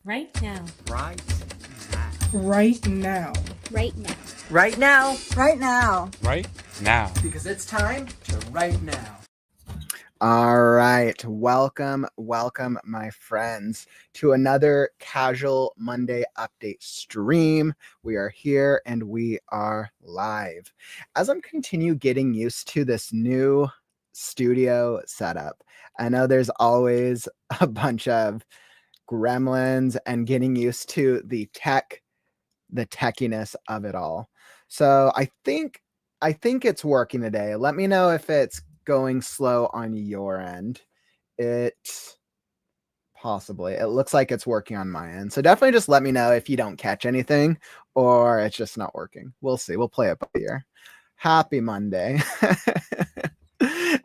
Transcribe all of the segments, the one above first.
Right now. Right now. Right now. Right now. Right now. Right now. Right now. Because it's time to write now. All right. Welcome, my friends, to another Casual Monday Update stream. We are here and we are live. As I'm continue getting used to this new studio setup, I know there's always a bunch of gremlins and getting used to the techiness of it all. So I think it's working today. Let me know if it's going slow on your end. It looks like it's working on my end. So definitely just let me know if you don't catch anything or it's just not working. We'll see. We'll play it by ear. Happy Monday.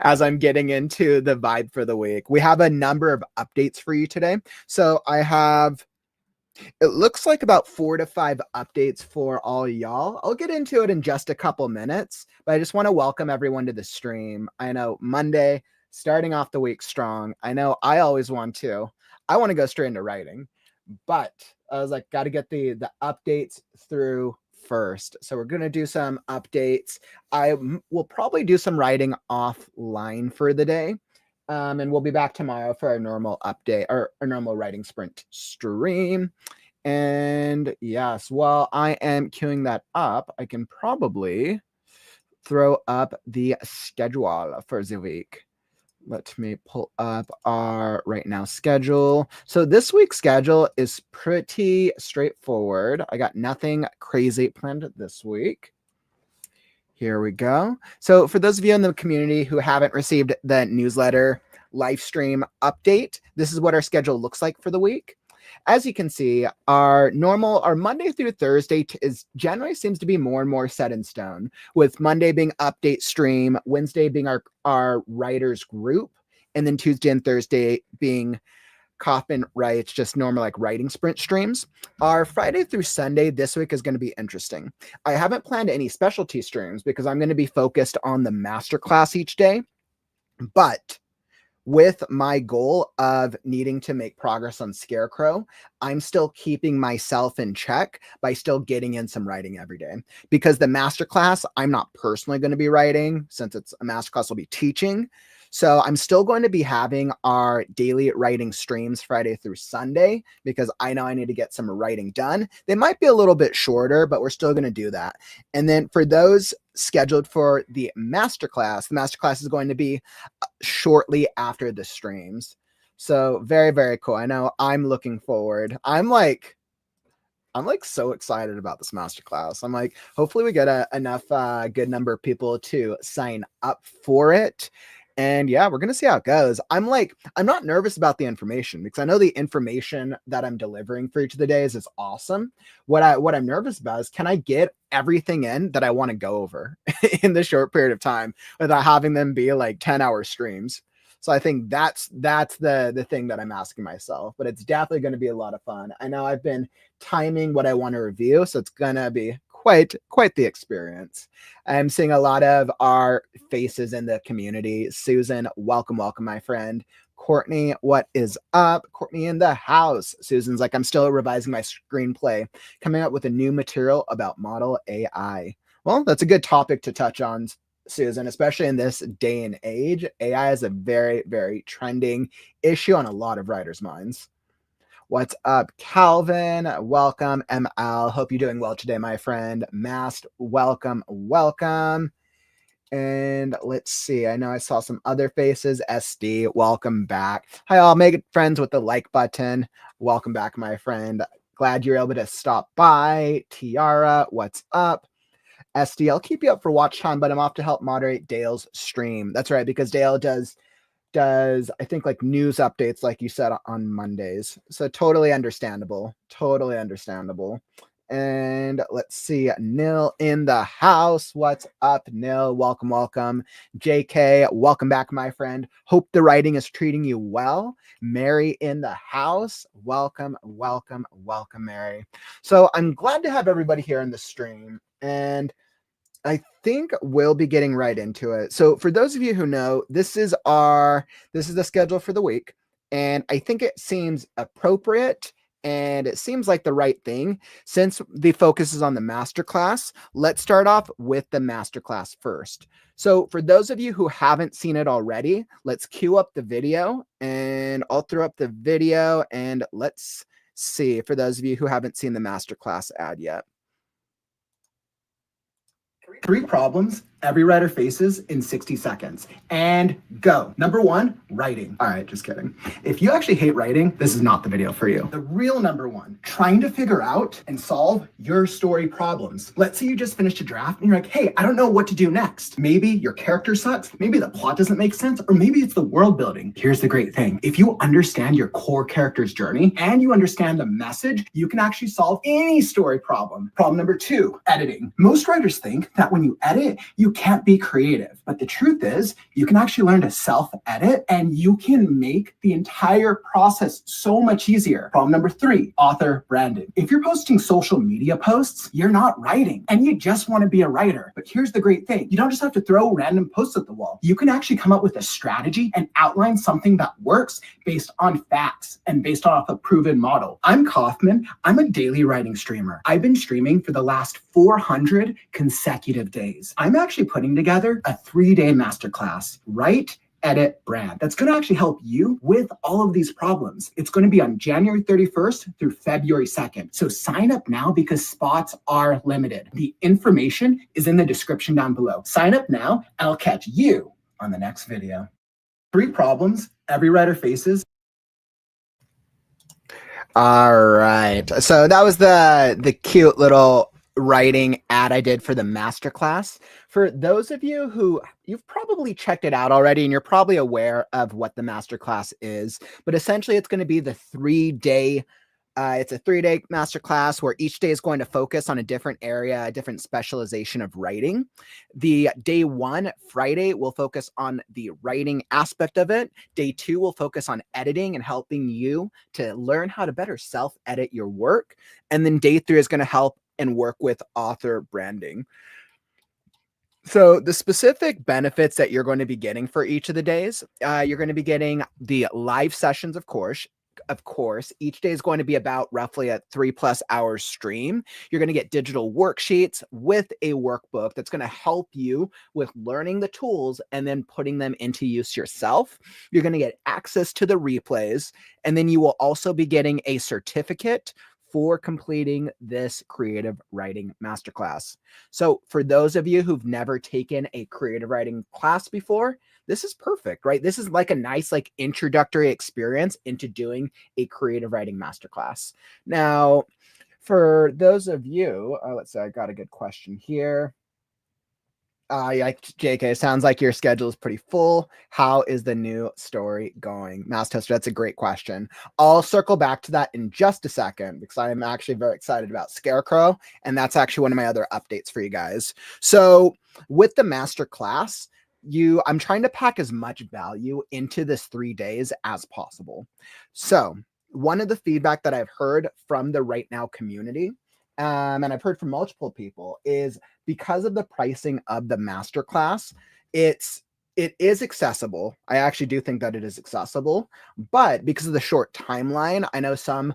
As I'm getting into the vibe for the week, we have a number of updates for you today. So it looks like about 4 to 5 updates for all y'all. I'll get into it in just a couple minutes, but I just want to welcome everyone to the stream. I know Monday, starting off the week strong. I know I always want to. I want to go straight into writing, but I was like, got to get the updates through first. So we're going to do some updates. I will probably do some writing offline for the day. And we'll be back tomorrow for our normal update or our normal writing sprint stream. And yes, while I am queuing that up, I can probably throw up the schedule for the week. Let me pull up our WriteNow schedule. So this week's schedule is pretty straightforward. I got nothing crazy planned this week. Here we go. So for those of you in the community who haven't received the newsletter live stream update, this is what our schedule looks like for the week. As you can see, our Monday through Thursday generally seems to be more and more set in stone, with Monday being update stream, Wednesday being our writers group, and then Tuesday and Thursday being Kaufman Writes, just normal like writing sprint streams. Our Friday through Sunday this week is going to be interesting. I haven't planned any specialty streams because I'm going to be focused on the masterclass each day, but with my goal of needing to make progress on Scarecrow, I'm still keeping myself in check by still getting in some writing every day. Because the masterclass, I'm not personally going to be writing, since it's a masterclass, I'll be teaching. So I'm still going to be having our daily writing streams Friday through Sunday because I know I need to get some writing done. They might be a little bit shorter, but we're still going to do that. And then for those scheduled for the masterclass is going to be shortly after the streams. So very, very cool. I know I'm looking forward. I'm like so excited about this masterclass. I'm like, hopefully we get enough good number of people to sign up for it. And yeah, we're going to see how it goes. I'm not nervous about the information because I know the information that I'm delivering for each of the days is awesome. What I'm nervous about is, can I get everything in that I want to go over in this short period of time without having them be like 10-hour streams? So I think that's the thing that I'm asking myself, but it's definitely going to be a lot of fun. I know I've been timing what I want to review, so it's going to be quite the experience. I'm seeing a lot of our faces in the community. Susan, welcome, my friend. Courtney, what is up? Courtney in the house. Susan's like, I'm still revising my screenplay, coming up with a new material about model AI. Well, that's a good topic to touch on, Susan, especially in this day and age. AI is a very, very trending issue on a lot of writers' minds. What's up, Calvin? Welcome, ML. Hope you're doing well today, my friend. Mast, welcome. And let's see. I know I saw some other faces. SD, welcome back. Hi, all. Make friends with the like button. Welcome back, my friend. Glad you're able to stop by. Tiara, what's up? SD, I'll keep you up for watch time, but I'm off to help moderate Dale's stream. That's right, because Dale does I think like news updates, like you said, on Mondays. So totally understandable. And let's see, Nil in the house. What's up, Nil? Welcome. JK, welcome back, my friend. Hope the writing is treating you well. Mary in the house. Welcome, Mary. So I'm glad to have everybody here in the stream. And I think we'll be getting right into it. So for those of you who know, this is the schedule for the week. And I think it seems appropriate and it seems like the right thing. Since the focus is on the masterclass, let's start off with the masterclass first. So for those of you who haven't seen it already, let's cue up the video, and I'll throw up the video, and let's see for those of you who haven't seen the masterclass ad yet. 3 problems every writer faces in 60 seconds. And go. Number 1, writing. All right, just kidding. If you actually hate writing, this is not the video for you. The real number 1, trying to figure out and solve your story problems. Let's say you just finished a draft and you're like, hey, I don't know what to do next. Maybe your character sucks, maybe the plot doesn't make sense, or maybe it's the world building. Here's the great thing. If you understand your core character's journey and you understand the message, you can actually solve any story problem. Problem number 2, editing. Most writers think that when you edit, you can't be creative. But the truth is, you can actually learn to self-edit and you can make the entire process so much easier. Problem number 3, author branding. If you're posting social media posts, you're not writing and you just want to be a writer. But here's the great thing. You don't just have to throw random posts at the wall. You can actually come up with a strategy and outline something that works based on facts and based off a proven model. I'm Kaufman. I'm a daily writing streamer. I've been streaming for the last 400 consecutive days. I'm actually putting together a 3-day masterclass, Write, Edit, Brand. That's going to actually help you with all of these problems. It's going to be on January 31st through February 2nd. So sign up now because spots are limited. The information is in the description down below. Sign up now and I'll catch you on the next video. 3 problems every writer faces. All right. So that was the cute little writing ad I did for the masterclass. For those of you who you've probably checked it out already and you're probably aware of what the masterclass is, but essentially it's going to be the 3-day it's a 3-day masterclass where each day is going to focus on a different area, a different specialization of writing. The day 1, Friday, will focus on the writing aspect of it. Day 2 will focus on editing and helping you to learn how to better self-edit your work. And then day 3 is going to help and work with author branding. So the specific benefits that you're going to be getting for each of the days, you're going to be getting the live sessions, of course. Each day is going to be about roughly a 3+ hour stream. You're going to get digital worksheets with a workbook that's going to help you with learning the tools and then putting them into use yourself. You're going to get access to the replays, and then you will also be getting a certificate for completing this creative writing masterclass. So for those of you who've never taken a creative writing class before, this is perfect, right? This is like a nice introductory experience into doing a creative writing masterclass. Now, for those of you, let's say I got a good question here. Yeah, JK, sounds like your schedule is pretty full. How is the new story going? Mouse Toaster, that's a great question. I'll circle back to that in just a second because I'm actually very excited about Scarecrow, and that's actually one of my other updates for you guys. So with the master class, I'm trying to pack as much value into this 3 days as possible. So one of the feedback that I've heard from the WriteNow community, and I've heard from multiple people, is because of the pricing of the masterclass, it is accessible. I actually do think that it is accessible, but because of the short timeline, I know some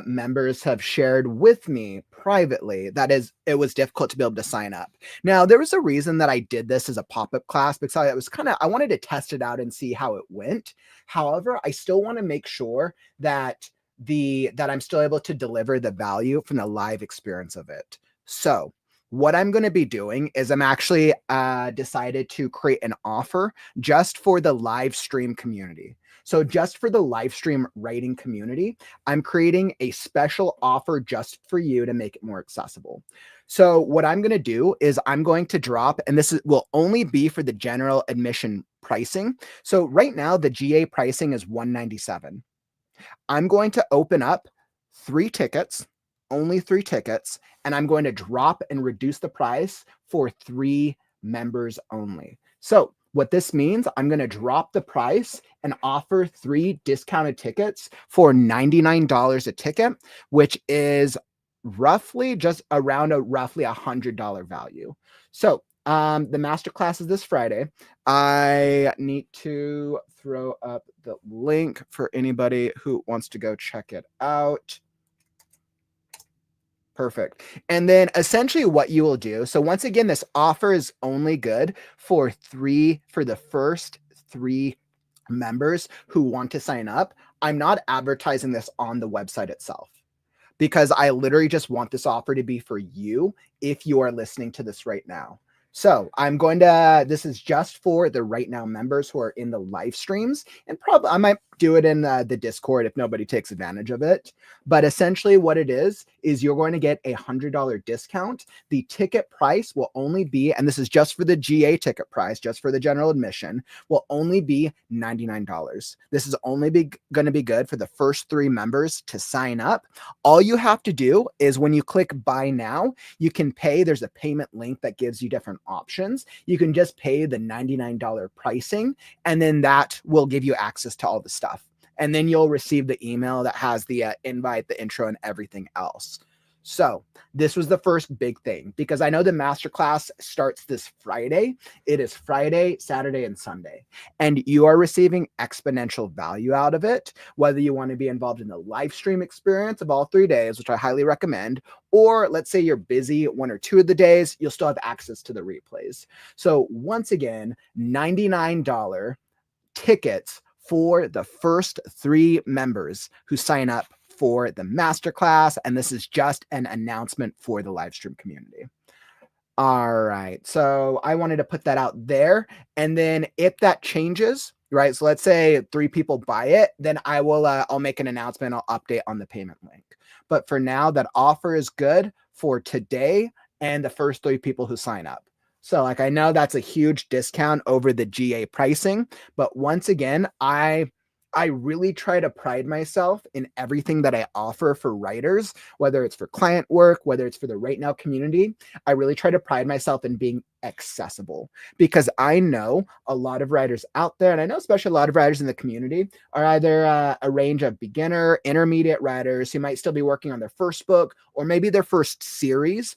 members have shared with me privately that it was difficult to be able to sign up. Now, there was a reason that I did this as a pop-up class because I wanted to test it out and see how it went. However, I still want to make sure that I'm still able to deliver the value from the live experience of it. So what I'm going to be doing is I'm actually decided to create an offer just for the live stream community. So just for the live stream writing community, I'm creating a special offer just for you to make it more accessible. So what I'm going to do is I'm going to drop, and will only be for the general admission pricing. So right now the GA pricing is $197. I'm going to open up 3 tickets, only 3 tickets, and I'm going to drop and reduce the price for 3 members only. So what this means, I'm going to drop the price and offer 3 discounted tickets for $99 a ticket, which is roughly just around a $100 value. So the masterclass is this Friday. I need to throw up the link for anybody who wants to go check it out. Perfect. And then essentially what you will do. So once again, this offer is only good for the first 3 members who want to sign up. I'm not advertising this on the website itself because I literally just want this offer to be for you if you are listening to this right now. So this is just for the WriteNow members who are in the live streams, and probably I might do it in the Discord if nobody takes advantage of it. But essentially what it is you're going to get a $100 discount. The ticket price will only be, and this is just for the GA ticket price, just for the general admission, will only be $99. This is only going to be good for the first 3 members to sign up. All you have to do is when you click buy now, you can pay. There's a payment link that gives you different options. You can just pay the $99 pricing, and then that will give you access to all the stuff. And then you'll receive the email that has the invite, the intro, and everything else. So this was the first big thing, because I know the masterclass starts this Friday. It is Friday, Saturday, and Sunday. And you are receiving exponential value out of it, whether you want to be involved in the live stream experience of all 3 days, which I highly recommend, or let's say you're busy 1 or 2 of the days, you'll still have access to the replays. So once again, $99 tickets for the first 3 members who sign up for the masterclass. And this is just an announcement for the live stream community. All right. So I wanted to put that out there. And then if that changes, right? So let's say 3 people buy it, then I'll make an announcement. I'll update on the payment link. But for now, that offer is good for today and the first 3 people who sign up. So I know that's a huge discount over the GA pricing, but once again, I really try to pride myself in everything that I offer for writers, whether it's for client work, whether it's for the WriteNow community. I really try to pride myself in being accessible, because I know a lot of writers out there, and I know especially a lot of writers in the community are either a range of beginner, intermediate writers who might still be working on their first book or maybe their first series.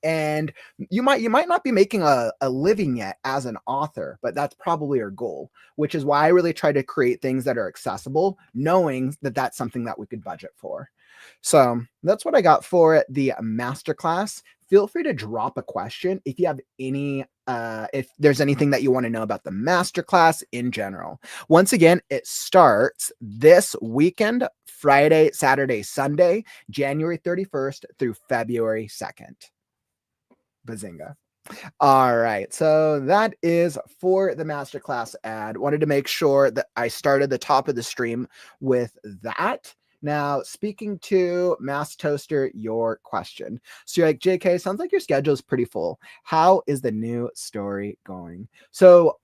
And you might not be making a living yet as an author, but that's probably your goal, which is why I really try to create things that are accessible, knowing that that's something that we could budget for. So that's what I got for the masterclass. Feel free to drop a question if you have any, if there's anything that you want to know about the masterclass in general. Once again, it starts this weekend, Friday, Saturday, Sunday, January 31st through February 2nd. Bazinga. All right. So that is for the masterclass ad. Wanted to make sure that I started the top of the stream with that. Now, speaking to Mass Toaster, your question. So you're like, JK, sounds like your schedule is pretty full. How is the new story going? So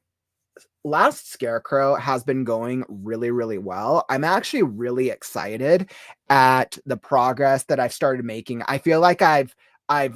Last Scarecrow has been going really, really well. I'm actually really excited at the progress that I've started making. I feel like I've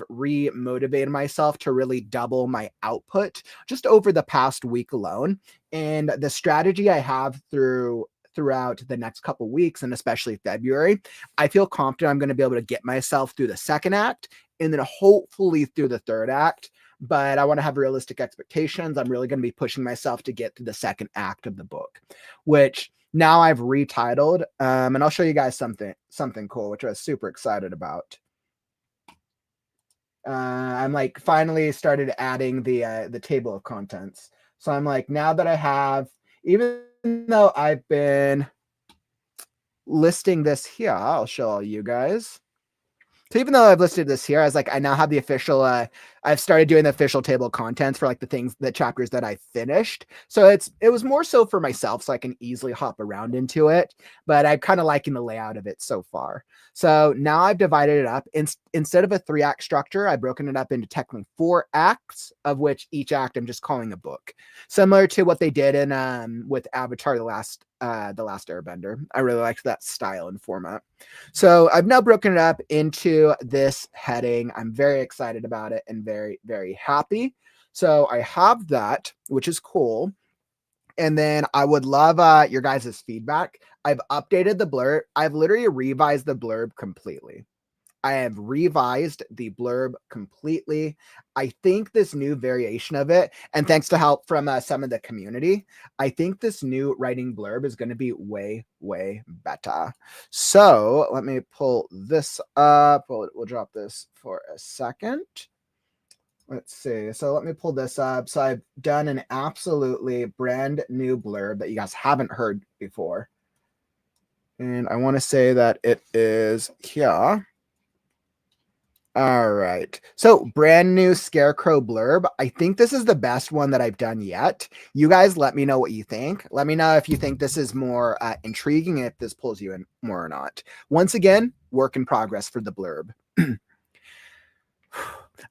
re-motivated myself to really double my output just over the past week alone. And the strategy I have throughout the next couple weeks, and especially February, I feel confident I'm going to be able to get myself through the 2nd act and then hopefully through the 3rd act. But I want to have realistic expectations. I'm really going to be pushing myself to get to the 2nd act of the book, which now I've retitled. And I'll show you guys something cool, which I was super excited about. I'm like finally started adding the table of contents. So I'm like, now that I have, even though I've been listing this here, I'll show all you guys. So even though I've listed this here, I was like, I now have the official, I've started doing the official table of contents for like the chapters that I finished. So it was more so for myself, so I can easily hop around into it, but I'm kind of liking the layout of it so far. So now I've divided it up. Instead of a 3-act structure, I've broken it up into technically 4 acts, of which each act I'm just calling a book. Similar to what they did in with Avatar, the last Airbender. I really liked that style and format. So I've now broken it up into this heading. I'm very excited about it and very, very happy. So I have that, which is cool. And then I would love your guys' feedback. I've updated the blurb. I've literally revised the blurb completely. I have revised the blurb completely. I think this new variation of it, and thanks to help from some of the community, I think this new writing blurb is going to be way, way better. So let me pull this up. We'll drop this for a second. Let's see. So let me pull this up. So I've done an absolutely brand new blurb that you guys haven't heard before. And I want to say that it is here. All right. So brand new Scarecrow blurb. I think this is the best one that I've done yet. You guys let me know what you think. Let me know if you think this is more intriguing, if this pulls you in more or not. Once again, work in progress for the blurb.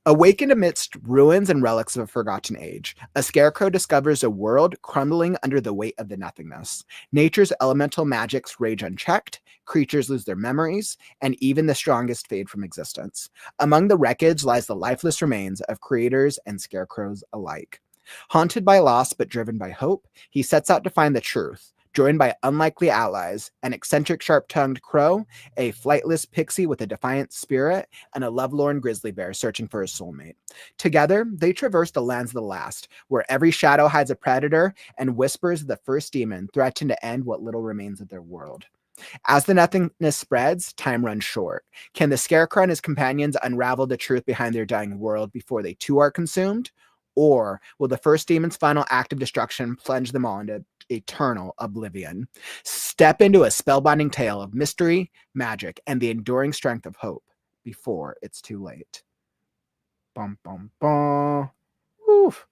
Awakened amidst ruins and relics of a forgotten age, a scarecrow discovers a world crumbling under the weight of the nothingness. Nature's elemental magics rage unchecked, creatures lose their memories, and even the strongest fade from existence. Among the wreckage lies the lifeless remains of creators and scarecrows alike. Haunted by loss but driven by hope, he sets out to find the truth. Joined by unlikely allies, an eccentric sharp-tongued crow, a flightless pixie with a defiant spirit, and a lovelorn grizzly bear searching for his soulmate. Together, they traverse the lands of the last, where every shadow hides a predator, and whispers of the first demon threaten to end what little remains of their world. As the nothingness spreads, time runs short. Can the scarecrow and his companions unravel the truth behind their dying world before they too are consumed? Or will the first demon's final act of destruction plunge them all into eternal oblivion? Step into a spellbinding tale of mystery, magic, and the enduring strength of hope before it's too late. Bum, bum, bum. Oof.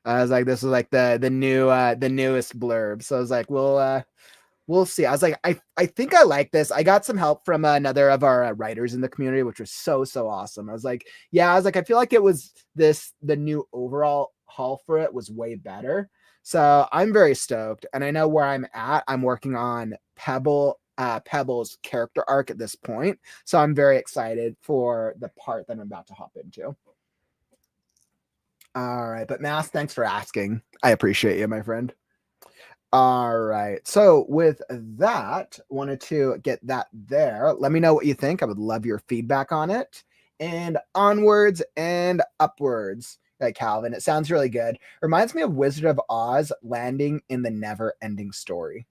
I was like, this is like the newest blurb. So I was like, we'll see. I was like, I think I like this. I got some help from another of our writers in the community, which was so awesome. I was like, I feel like it was the new overall haul for it was way better. So I'm very stoked. And I know where I'm at. I'm working on Pebble's character arc at this point. So I'm very excited for the part that I'm about to hop into. All right. But Mass, thanks for asking. I appreciate you, my friend. All right. So with that, wanted to get that there. Let me know what you think. I would love your feedback on it. And onwards and upwards, like Calvin. It sounds really good. Reminds me of Wizard of Oz landing in the never-ending story.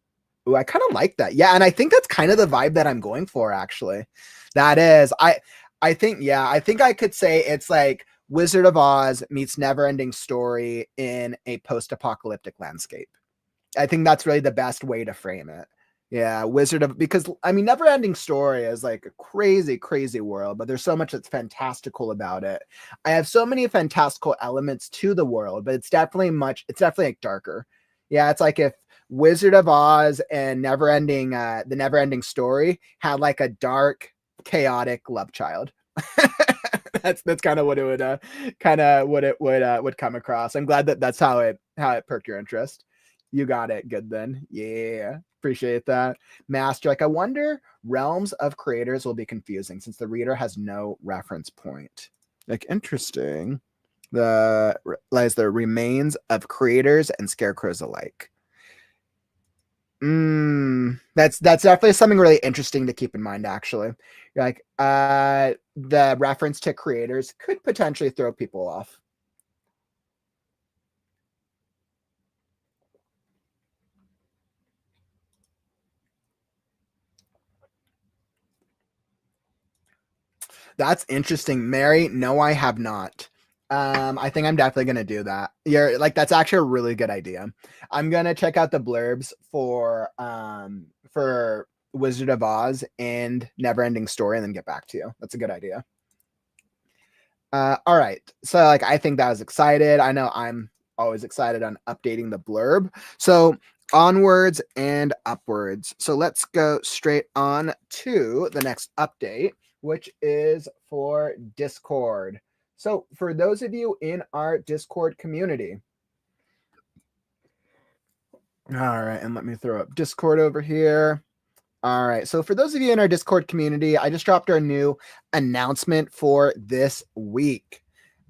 Ooh, I kind of like that. Yeah, and I think that's kind of the vibe that I'm going for, actually. That is. I think I could say it's like Wizard of Oz meets never-ending story in a post-apocalyptic landscape. I think that's really the best way to frame it. Yeah, because I mean, never ending story is like a crazy, crazy world, but there's so much that's fantastical about it. I have so many fantastical elements to the world, but it's definitely like darker. Yeah, it's like if Wizard of Oz and the never ending story had like a dark, chaotic love child. That's kind of what it would come across. I'm glad that's how it perked your interest. You got it. Good then. Yeah. Appreciate that. Master, like, I wonder realms of creators will be confusing since the reader has no reference point. Like, interesting. Lies the remains of creators and scarecrows alike. That's definitely something really interesting to keep in mind, actually. Like, the reference to creators could potentially throw people off. That's interesting. Mary, no, I have not. I think I'm definitely gonna do that. That's actually a really good idea. I'm gonna check out the blurbs for Wizard of Oz and Neverending Story and then get back to you. That's a good idea. All right. So like I think that was excited. I know I'm always excited on updating the blurb. So onwards and upwards. So let's go straight on to the next update, which is for Discord. So for those of you in our Discord community, all right, and let me throw up Discord over here. All right, so for those of you in our Discord community, I just dropped our new announcement for this week.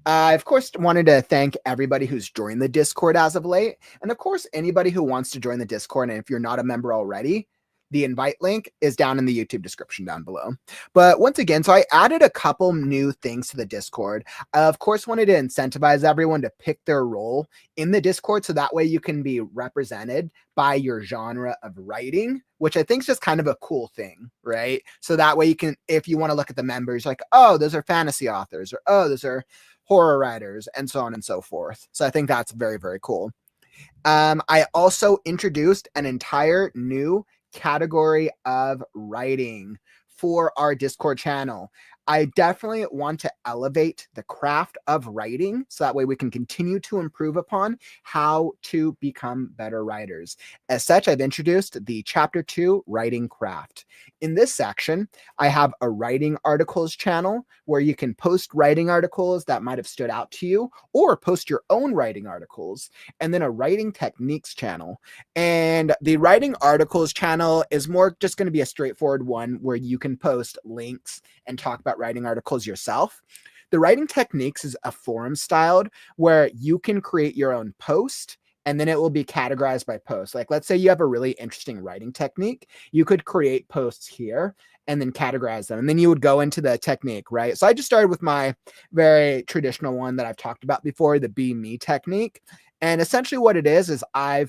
I, of course, wanted to thank everybody who's joined the Discord as of late. And of course, anybody who wants to join the Discord, and if you're not a member already, The invite link is down in the YouTube description down below. But once again, so I added a couple new things to the Discord. I, of course, wanted to incentivize everyone to pick their role in the Discord so that way you can be represented by your genre of writing, which I think is just kind of a cool thing, right? So that way you can, if you want to look at the members, like, oh, those are fantasy authors, or oh, those are horror writers, and so on and so forth. So I think that's very, very cool. I also introduced an entire new category of writing for our Discord channel. I definitely want to elevate the craft of writing so that way we can continue to improve upon how to become better writers. As such, I've introduced the Chapter 2 Writing Craft. In this section, I have a writing articles channel where you can post writing articles that might have stood out to you or post your own writing articles, and then a writing techniques channel. And the writing articles channel is more just going to be a straightforward one where you can post links and talk about writing articles yourself. The writing techniques is a forum styled where you can create your own post and then it will be categorized by post. Like, let's say you have a really interesting writing technique, you could create posts here and then categorize them. And then you would go into the technique, right? So I just started with my very traditional one that I've talked about before, the Be Me technique. And essentially what it is I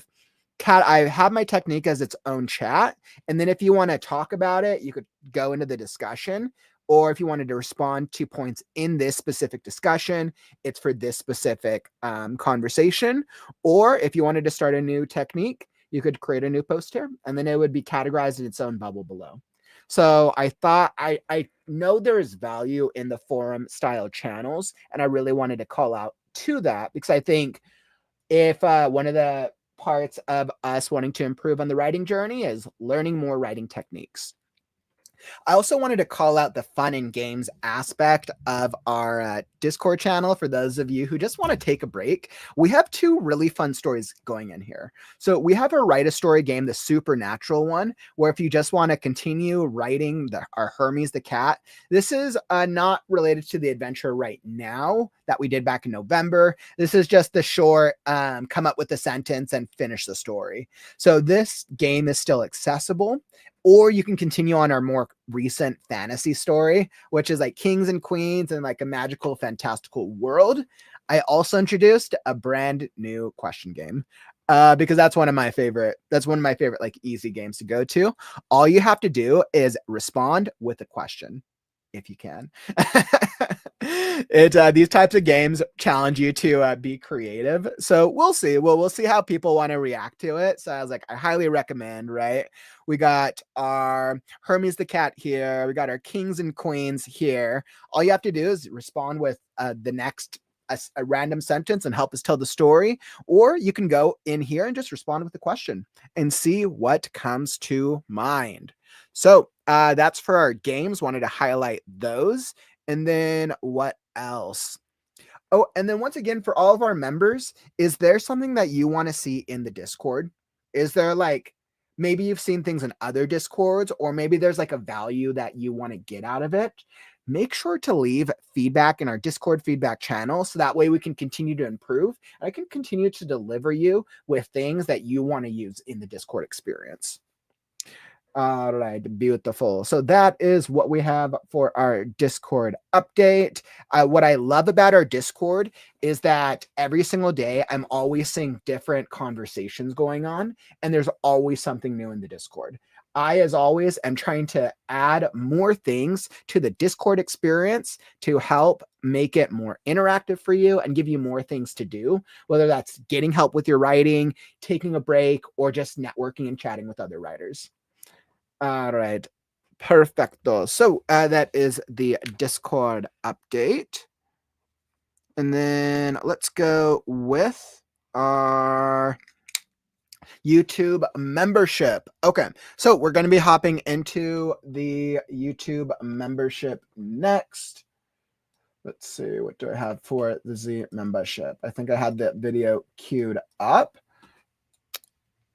have my technique as its own chat. And then if you want to talk about it, you could go into the discussion. Or if you wanted to respond to points in this specific discussion, it's for this specific conversation. Or if you wanted to start a new technique, you could create a new post here, and then it would be categorized in its own bubble below. So I thought I know there is value in the forum style channels, and I really wanted to call out to that because I think if one of the parts of us wanting to improve on the writing journey is learning more writing techniques. I also wanted to call out the fun and games aspect of our Discord channel for those of you who just want to take a break. We have two really fun stories going in here. So we have a write a story game, the supernatural one, where if you just want to continue writing our Hermes the cat, this is not related to the adventure right now that we did back in November. This is just the short, come up with a sentence and finish the story. So this game is still accessible. Or you can continue on our more recent fantasy story, which is like kings and queens and like a magical, fantastical world. I also introduced a brand new question game because that's one of my favorite like easy games to go to. All you have to do is respond with a question if you can. These types of games challenge you to be creative. So we'll see. We'll see how people want to react to it. So I was like, I highly recommend, right? We got our Hermes the cat here. We got our kings and queens here. All you have to do is respond with the next a random sentence and help us tell the story. Or you can go in here and just respond with a question and see what comes to mind. So that's for our games. Wanted to highlight those. And then what else? Oh, and then once again, for all of our members, is there something that you want to see in the Discord? Is there like, maybe you've seen things in other Discords, or maybe there's like a value that you want to get out of it? Make sure to leave feedback in our Discord feedback channel so that way we can continue to improve. I can continue to deliver you with things that you want to use in the Discord experience. All right, beautiful. So that is what we have for our Discord update. What I love about our Discord is that every single day I'm always seeing different conversations going on, and there's always something new in the Discord. I, as always, am trying to add more things to the Discord experience to help make it more interactive for you and give you more things to do, whether that's getting help with your writing, taking a break, or just networking and chatting with other writers. All right, perfecto. So that is the Discord update. And then let's go with our YouTube membership. Okay, so we're going to be hopping into the YouTube membership next. Let's see, what do I have for the Z membership? I think I had that video queued up.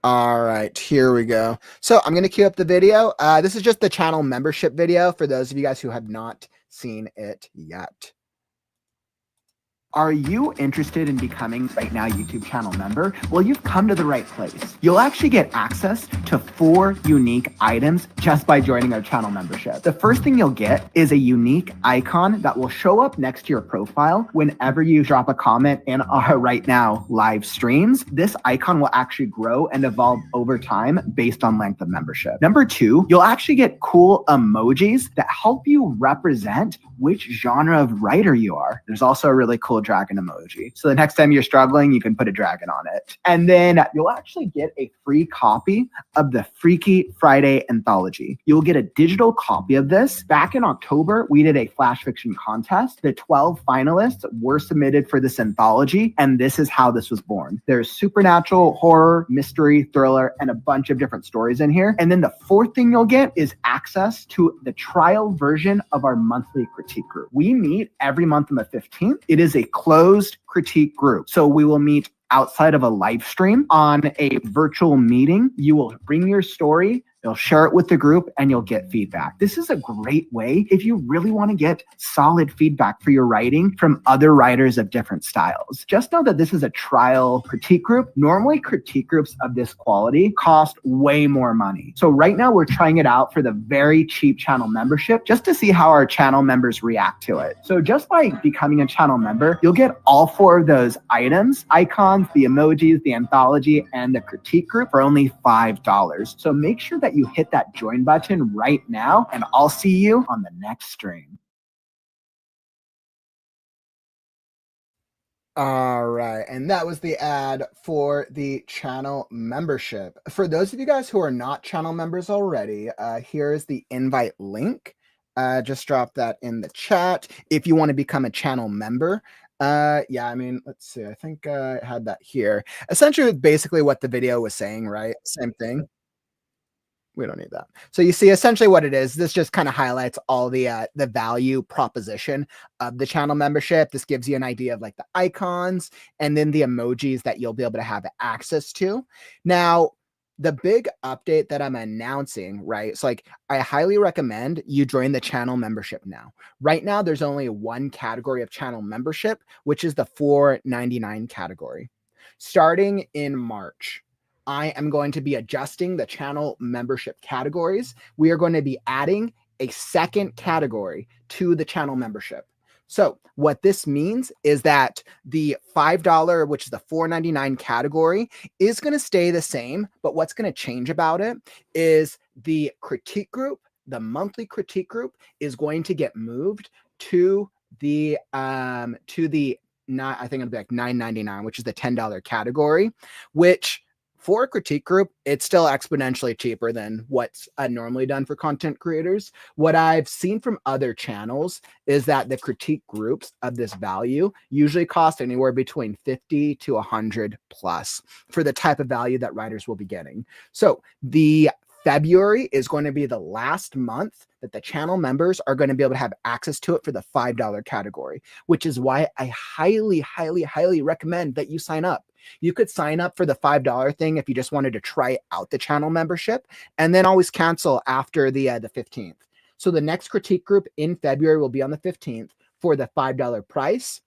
All right, here we go. So I'm going to queue up the video. This is just the channel membership video for those of you guys who have not seen it yet. Are you interested in becoming Right Now YouTube channel member? Well, you've come to the right place. You'll actually get access to 4 unique items just by joining our channel membership. The first thing you'll get is a unique icon that will show up next to your profile whenever you drop a comment in our Right Now live streams. This icon will actually grow and evolve over time based on length of membership. Number 2, you'll actually get cool emojis that help you represent which genre of writer you are. There's also a really cool dragon emoji. So the next time you're struggling, you can put a dragon on it. And then you'll actually get a free copy of the Freaky Friday anthology. You'll get a digital copy of this. Back in October, we did a flash fiction contest. The 12 finalists were submitted for this anthology, and this is how this was born. There's supernatural, horror, mystery, thriller, and a bunch of different stories in here. And then the 4th thing you'll get is access to the trial version of our monthly critique group. We meet every month on the 15th. It is a closed critique group. So we will meet outside of a live stream on a virtual meeting. You will bring your story, you'll share it with the group, and you'll get feedback. This is a great way if you really want to get solid feedback for your writing from other writers of different styles. Just know that this is a trial critique group. Normally, critique groups of this quality cost way more money. So right now, we're trying it out for the very cheap channel membership just to see how our channel members react to it. So just by becoming a channel member, you'll get all 4 of those items, icons, the emojis, the anthology, and the critique group for only $5. So make sure that you hit that join button right now, and I'll see you on the next stream. All right, and that was the ad for the channel membership. For those of you guys who are not channel members already, here is the invite link. Just drop that in the chat if you want to become a channel member. Yeah, I mean, let's see. I think I had that here. Essentially, basically what the video was saying, right? Same thing. We don't need that. So you see essentially what it is. This just kind of highlights all the value proposition of the channel membership. This gives you an idea of like the icons and then the emojis that you'll be able to have access to. Now, the big update that I'm announcing, right? So like I highly recommend you join the channel membership now. Right now, there's only one category of channel membership, which is the $4.99 category. Starting in March, I am going to be adjusting the channel membership categories. We are going to be adding a second category to the channel membership. So what this means is that the $5, which is the $4.99 category, is going to stay the same, but what's going to change about it is the critique group, the monthly critique group, is going to get moved to the not, I think it'll be like $9.99, which is the $10 category, which for a critique group, it's still exponentially cheaper than what's normally done for content creators. What I've seen from other channels is that the critique groups of this value usually cost anywhere between 50 to 100 plus for the type of value that writers will be getting. So the February is going to be the last month that the channel members are going to be able to have access to it for the $5 category, which is why I highly, highly, highly recommend that you sign up. You could sign up for the $5 thing if you just wanted to try out the channel membership, and then always cancel after the 15th. So the next critique group in February will be on the 15th for the $5 price.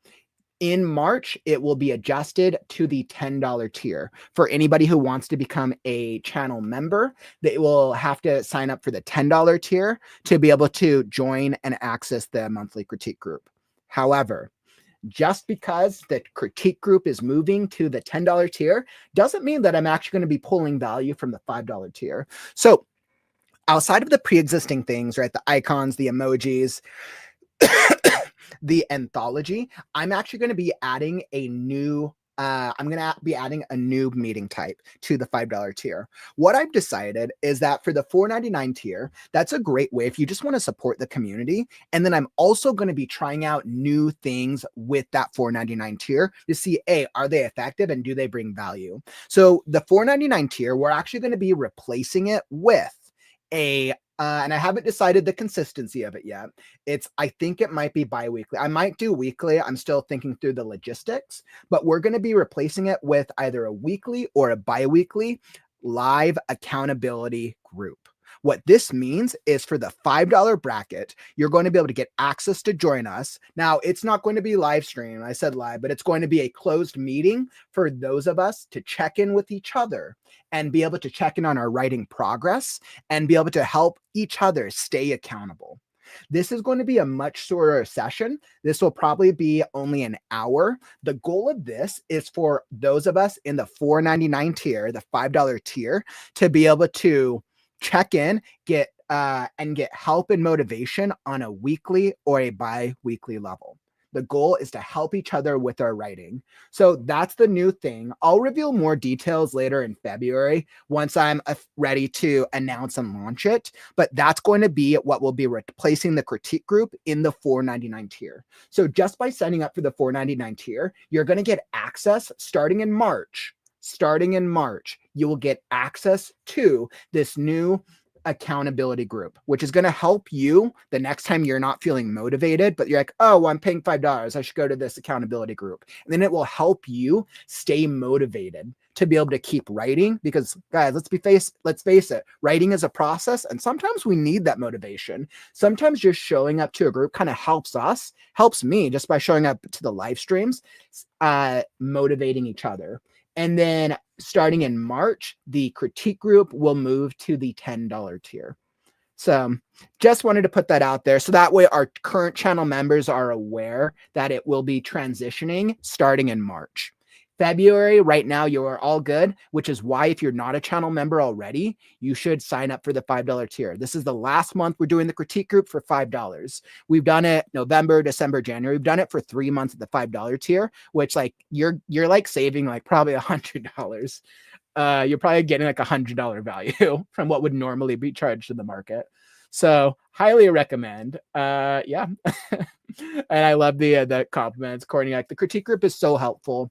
In March, it will be adjusted to the $10 tier. For anybody who wants to become a channel member, they will have to sign up for the $10 tier to be able to join and access the monthly critique group. However, just because the critique group is moving to the $10 tier doesn't mean that I'm actually going to be pulling value from the $5 tier. So outside of the pre-existing things, right, the icons, the emojis, the anthology, I'm actually going to be adding a new meeting type to the $5 tier. What I've decided is that for the $4.99 tier, that's a great way if you just want to support the community. And then I'm also going to be trying out new things with that $4.99 tier to see, are they effective and do they bring value? So the $4.99 tier, we're actually going to be replacing it with and I haven't decided the consistency of it yet. I think it might be bi-weekly. I might do weekly. I'm still thinking through the logistics, but we're going to be replacing it with either a weekly or a bi-weekly live accountability group. What this means is for the $5 bracket, you're going to be able to get access to join us. Now, it's not going to be live stream. I said live, but it's going to be a closed meeting for those of us to check in with each other and be able to check in on our writing progress and be able to help each other stay accountable. This is going to be a much shorter session. This will probably be only an hour. The goal of this is for those of us in the $4.99 tier, the $5 tier, to be able to check in, get help and motivation on a weekly or a bi-weekly level. The goal is to help each other with our writing. So that's the new thing. I'll reveal more details later in February once I'm ready to announce and launch it. But that's going to be what will be replacing the critique group in the $4.99 tier. So just by signing up for the $4.99 tier, you're going to get access starting in March. Starting in March, you will get access to this new accountability group, which is going to help you the next time you're not feeling motivated, but you're like, oh, well, I'm paying $5. I should go to this accountability group. And then it will help you stay motivated to be able to keep writing, because guys, let's face it, writing is a process. And sometimes we need that motivation. Sometimes just showing up to a group kind of helps me just by showing up to the live streams, motivating each other. And then starting in March, the critique group will move to the $10 tier. So just wanted to put that out there. So that way our current channel members are aware that it will be transitioning starting in March. February, right now, you are all good, which is why if you're not a channel member already, you should sign up for the $5 tier. This is the last month we're doing the critique group for $5. We've done it November, December, January. We've done it for 3 months at the $5 tier, which like you're like saving like probably $100. You're probably getting like $100 value from what would normally be charged in the market. So highly recommend. Yeah. And I love the compliments. Courtney, like the critique group is so helpful.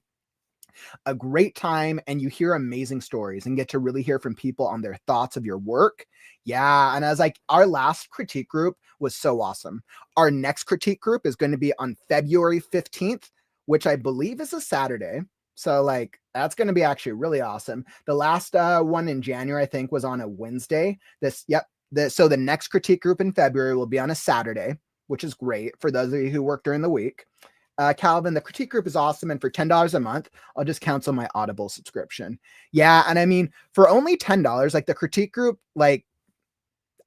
A great time, and you hear amazing stories and get to really hear from people on their thoughts of your work. Yeah. And I was like, our last critique group was so awesome. Our next critique group is going to be on February 15th, which I believe is a Saturday. So like, that's going to be actually really awesome. The last one in January, I think, was on a Wednesday. So the next critique group in February will be on a Saturday, which is great for those of you who work during the week. Calvin, the critique group is awesome. And for $10 a month, I'll just cancel my Audible subscription. Yeah. And I mean, for only $10, like the critique group, like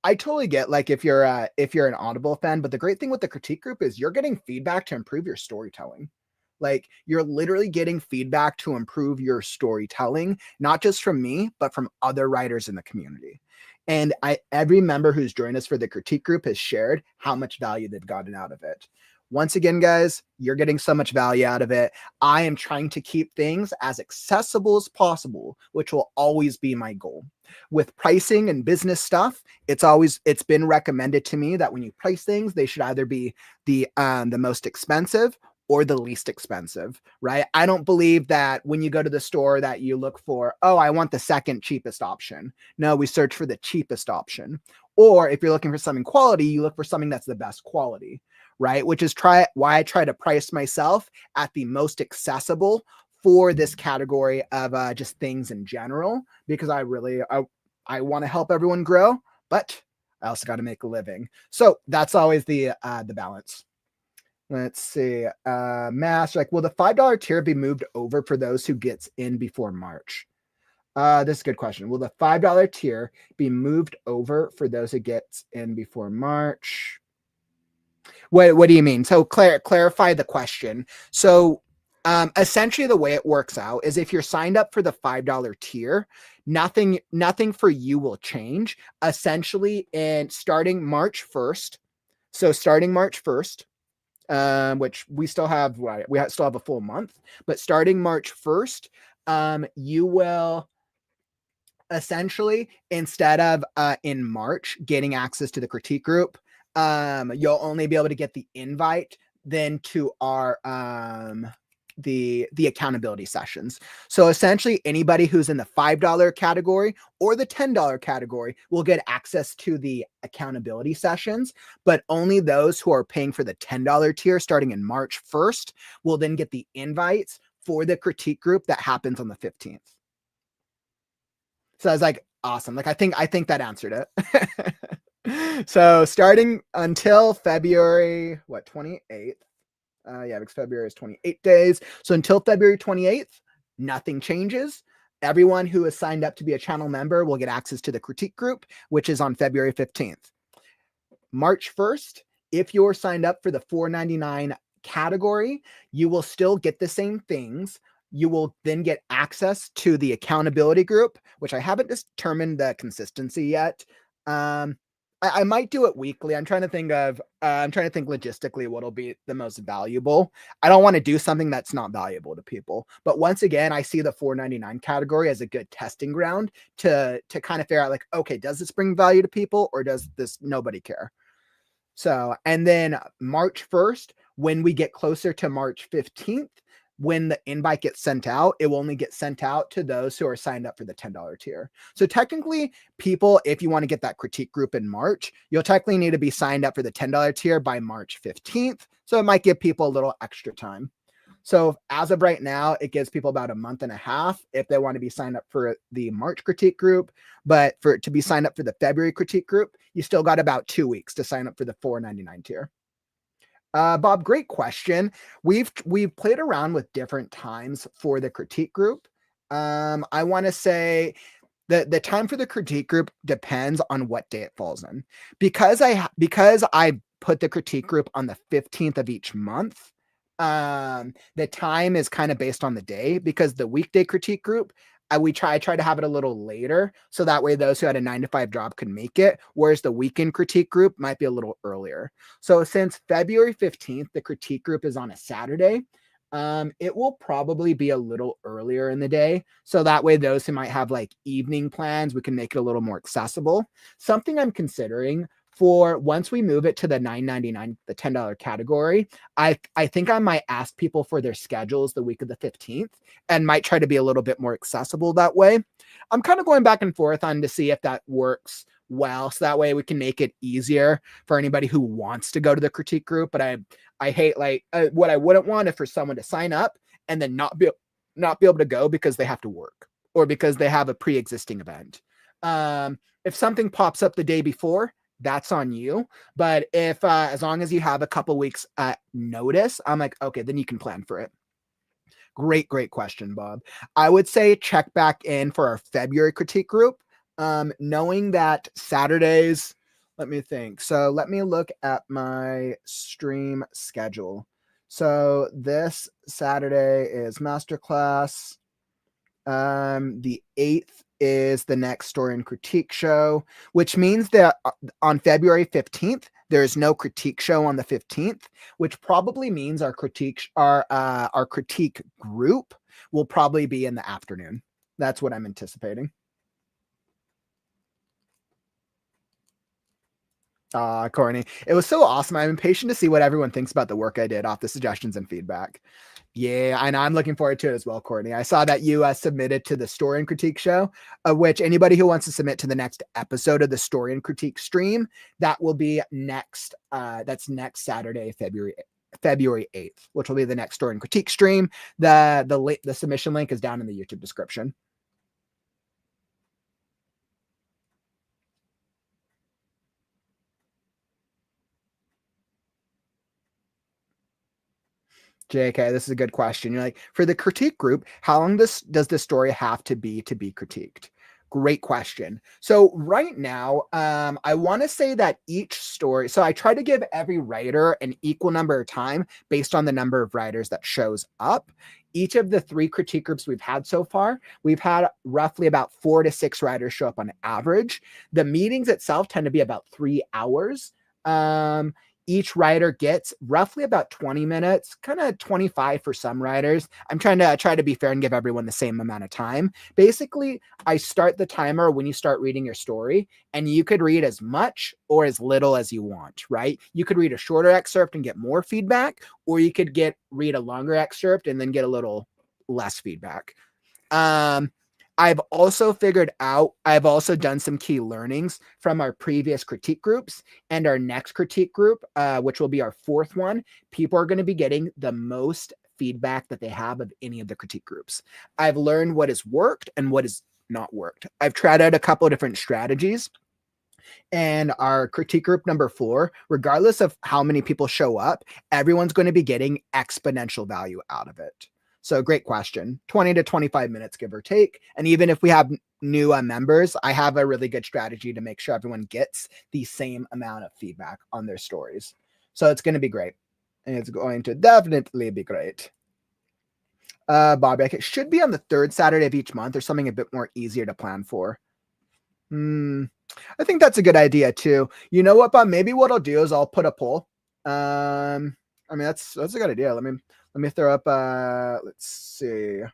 I totally get like if you're an Audible fan, but the great thing with the critique group is you're getting feedback to improve your storytelling. Like you're literally getting feedback to improve your storytelling, not just from me, but from other writers in the community. And every member who's joined us for the critique group has shared how much value they've gotten out of it. Once again, guys, you're getting so much value out of it. I am trying to keep things as accessible as possible, which will always be my goal. With pricing and business stuff, it's been recommended to me that when you price things, they should either be the most expensive or the least expensive, right? I don't believe that when you go to the store that you look for, oh, I want the second cheapest option. No, we search for the cheapest option. Or if you're looking for something quality, you look for something that's the best quality, right? Which is why I try to price myself at the most accessible for this category of just things in general, because I want to help everyone grow, but I also got to make a living. So that's always the balance. Let's see. Mass, like, will the $5 tier be moved over for those who gets in before March? This is a good question. Will the $5 tier be moved over for those who gets in before March? What do you mean? So clarify the question. So essentially the way it works out is if you're signed up for the $5 tier, nothing for you will change. Essentially, in starting March 1st. So starting March 1st, which we still have a full month, but starting March 1st, you will essentially, instead of in March getting access to the critique group, you'll only be able to get the invite then to our the accountability sessions. So essentially anybody who's in the $5 category or the $10 category will get access to the accountability sessions, but only those who are paying for the $10 tier starting in March 1st will then get the invites for the critique group that happens on the 15th. So I was like, Awesome. Like I think that answered it. So starting until February 28th. Yeah, because February is 28 days. So until February 28th, nothing changes. Everyone who is signed up to be a channel member will get access to the critique group, which is on February 15th. March 1st, if you're signed up for the $4.99 category, you will still get the same things. You will then get access to the accountability group, which I haven't determined the consistency yet. I might do it weekly. I'm trying to think logistically what'll be the most valuable. I don't want to do something that's not valuable to people. But once again, I see the $4.99 category as a good testing ground to kind of figure out like, okay, does this bring value to people or does this nobody care? So, and then March 1st, when we get closer to March 15th, when the invite gets sent out, it will only get sent out to those who are signed up for the $10 tier. So technically, people, if you want to get that critique group in March, you'll technically need to be signed up for the $10 tier by March 15th. So it might give people a little extra time. So as of right now, it gives people about a month and a half if they want to be signed up for the March critique group. But for it to be signed up for the February critique group, you still got about 2 weeks to sign up for the $4.99 tier. Bob, great question. We've played around with different times for the critique group. I want to say the time for the critique group depends on what day it falls in. Because I put the critique group on the 15th of each month, the time is kind of based on the day, because the weekday critique group, I try to have it a little later, so that way those who had a 9-to-5 job could make it, whereas the weekend critique group might be a little earlier. So since February 15th, the critique group is on a Saturday, it will probably be a little earlier in the day, so that way those who might have like evening plans, we can make it a little more accessible. Something I'm considering for once we move it to the $9.99, the $10 category, I think I might ask people for their schedules the week of the 15th and might try to be a little bit more accessible that way. I'm kind of going back and forth on to see if that works well, so that way we can make it easier for anybody who wants to go to the critique group. But I hate like what I wouldn't want is for someone to sign up and then not be able to go because they have to work or because they have a pre-existing event. If something pops up the day before, that's on you. But if as long as you have a couple weeks notice, I'm like, okay, then you can plan for it. Great question, Bob. I would say check back in for our February critique group, knowing that Saturdays, let me think. So let me look at my stream schedule. So this Saturday is masterclass. The 8th is the next story and critique show, which means that on February 15th, there is no critique show on the 15th, which probably means our critique group will probably be in the afternoon. That's what I'm anticipating. Courtney, it was so awesome. I'm impatient to see what everyone thinks about the work I did off the suggestions and feedback. Yeah, and I'm looking forward to it as well, Courtney. I saw that you submitted to the story and critique show, which anybody who wants to submit to the next episode of the story and critique stream, that will be next. That's next Saturday, February 8th, which will be the next story and critique stream. The submission link is down in the YouTube description. JK, this is a good question. You're like, for the critique group, how long does the story have to be critiqued? Great question. So right now, I want to say that each story, so I try to give every writer an equal number of time based on the number of writers that shows up. Each of the 3 critique groups we've had so far, we've had roughly about 4 to 6 writers show up on average. The meetings itself tend to be about 3 hours. Each writer gets roughly about 20 minutes, kind of 25 for some writers. I'm trying to be fair and give everyone the same amount of time. Basically, I start the timer when you start reading your story, and you could read as much or as little as you want, right? You could read a shorter excerpt and get more feedback, or you could read a longer excerpt and then get a little less feedback. I've also done some key learnings from our previous critique groups and our next critique group, which will be our 4th one. People are going to be getting the most feedback that they have of any of the critique groups. I've learned what has worked and what has not worked. I've tried out a couple of different strategies. And our critique group number 4, regardless of how many people show up, everyone's going to be getting exponential value out of it. So great question. 20 to 25 minutes, give or take. And even if we have new members, I have a really good strategy to make sure everyone gets the same amount of feedback on their stories. So it's going to be great. And it's going to definitely be great. Bobby, it should be on the 3rd Saturday of each month or something a bit more easier to plan for. I think that's a good idea too. You know what, Bob? Maybe what I'll do is I'll put a poll. I mean, that's a good idea. Let me throw up, let's see. I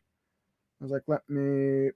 was like, let me.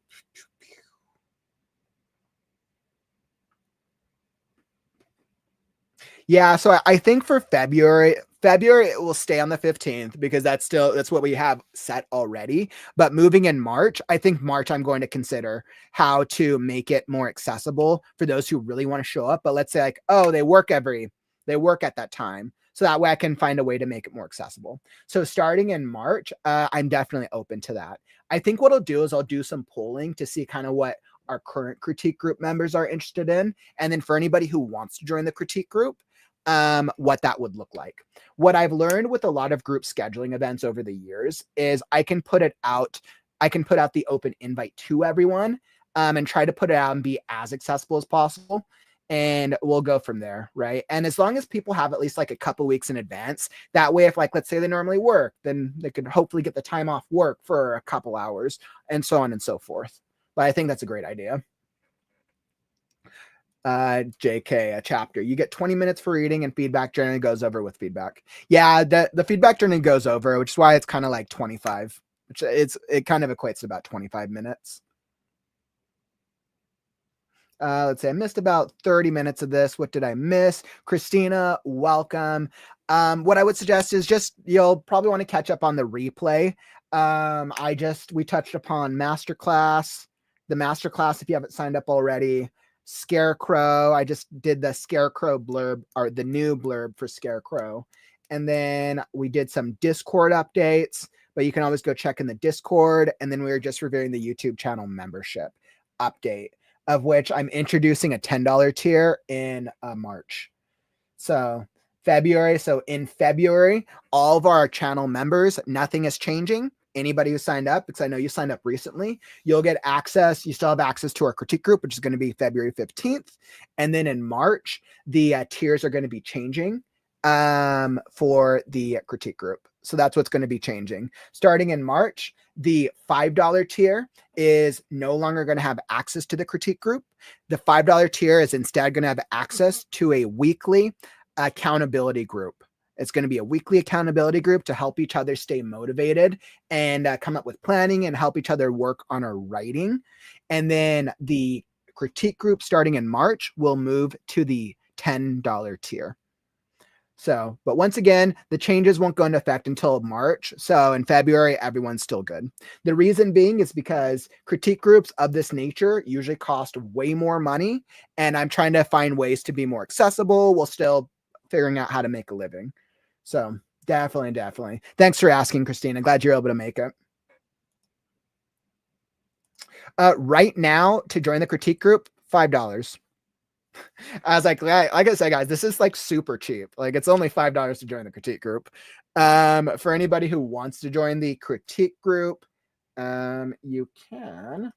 Yeah, so I think for February it will stay on the 15th because that's what we have set already. But moving in March, I think March I'm going to consider how to make it more accessible for those who really want to show up. But let's say like, oh, they work at that time. So that way I can find a way to make it more accessible. So starting in March, I'm definitely open to that. I think what I'll do is I'll do some polling to see kind of what our current critique group members are interested in. And then for anybody who wants to join the critique group, what that would look like. What I've learned with a lot of group scheduling events over the years is I can put out the open invite to everyone and try to put it out and be as accessible as possible. And we'll go from there, right? And as long as people have at least like a couple weeks in advance, that way, if like, let's say they normally work, then they could hopefully get the time off work for a couple hours and so on and so forth. But I think that's a great idea. JK, a chapter. You get 20 minutes for reading and feedback generally goes over with feedback. Yeah, the feedback generally goes over, which is why it's kind of like 25, which it kind of equates to about 25 minutes. Let's say I missed about 30 minutes of this. What did I miss? Christina, welcome. What I would suggest is you'll probably want to catch up on the replay. We touched upon masterclass, the masterclass if you haven't signed up already. Scarecrow. I just did the Scarecrow blurb or the new blurb for Scarecrow. And then we did some Discord updates, but you can always go check in the Discord. And then we were just reviewing the YouTube channel membership update, of which I'm introducing a $10 tier in March. So in February, all of our channel members, nothing is changing. Anybody who signed up, because I know you signed up recently, you'll get access. You still have access to our critique group, which is going to be February 15th. And then in March, the tiers are going to be changing for the critique group. So that's what's going to be changing. Starting in March, the $5 tier is no longer going to have access to the critique group. The $5 tier is instead going to have access to a weekly accountability group. It's going to be a weekly accountability group to help each other stay motivated and come up with planning and help each other work on our writing. And then the critique group starting in March will move to the $10 tier. So, but once again, the changes won't go into effect until March. So in February, everyone's still good. The reason being is because critique groups of this nature usually cost way more money. And I'm trying to find ways to be more accessible while still figuring out how to make a living. So definitely. Thanks for asking, Christina. Glad you're able to make it. Right now, to join the critique group, $5. I was like I said, guys, this is like super cheap. Like it's only $5 to join the critique group. For anybody who wants to join the critique group, you can.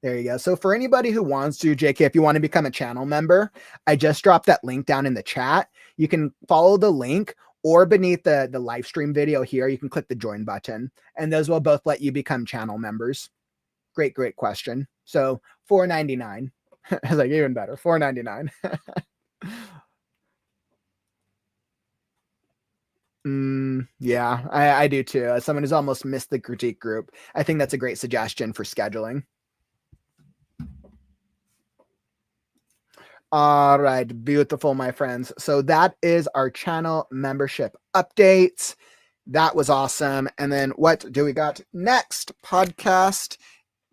There you go. So for anybody who wants to, JK, if you want to become a channel member, I just dropped that link down in the chat. You can follow the link, or beneath the live stream video here, you can click the join button, and those will both let you become channel members. Great question. So $4.99. I was like, even better, $4.99. Yeah, I do too. As someone who's almost missed the critique group, I think that's a great suggestion for scheduling. All right, beautiful, my friends. So that is our channel membership updates. That was awesome. And then what do we got next? Podcast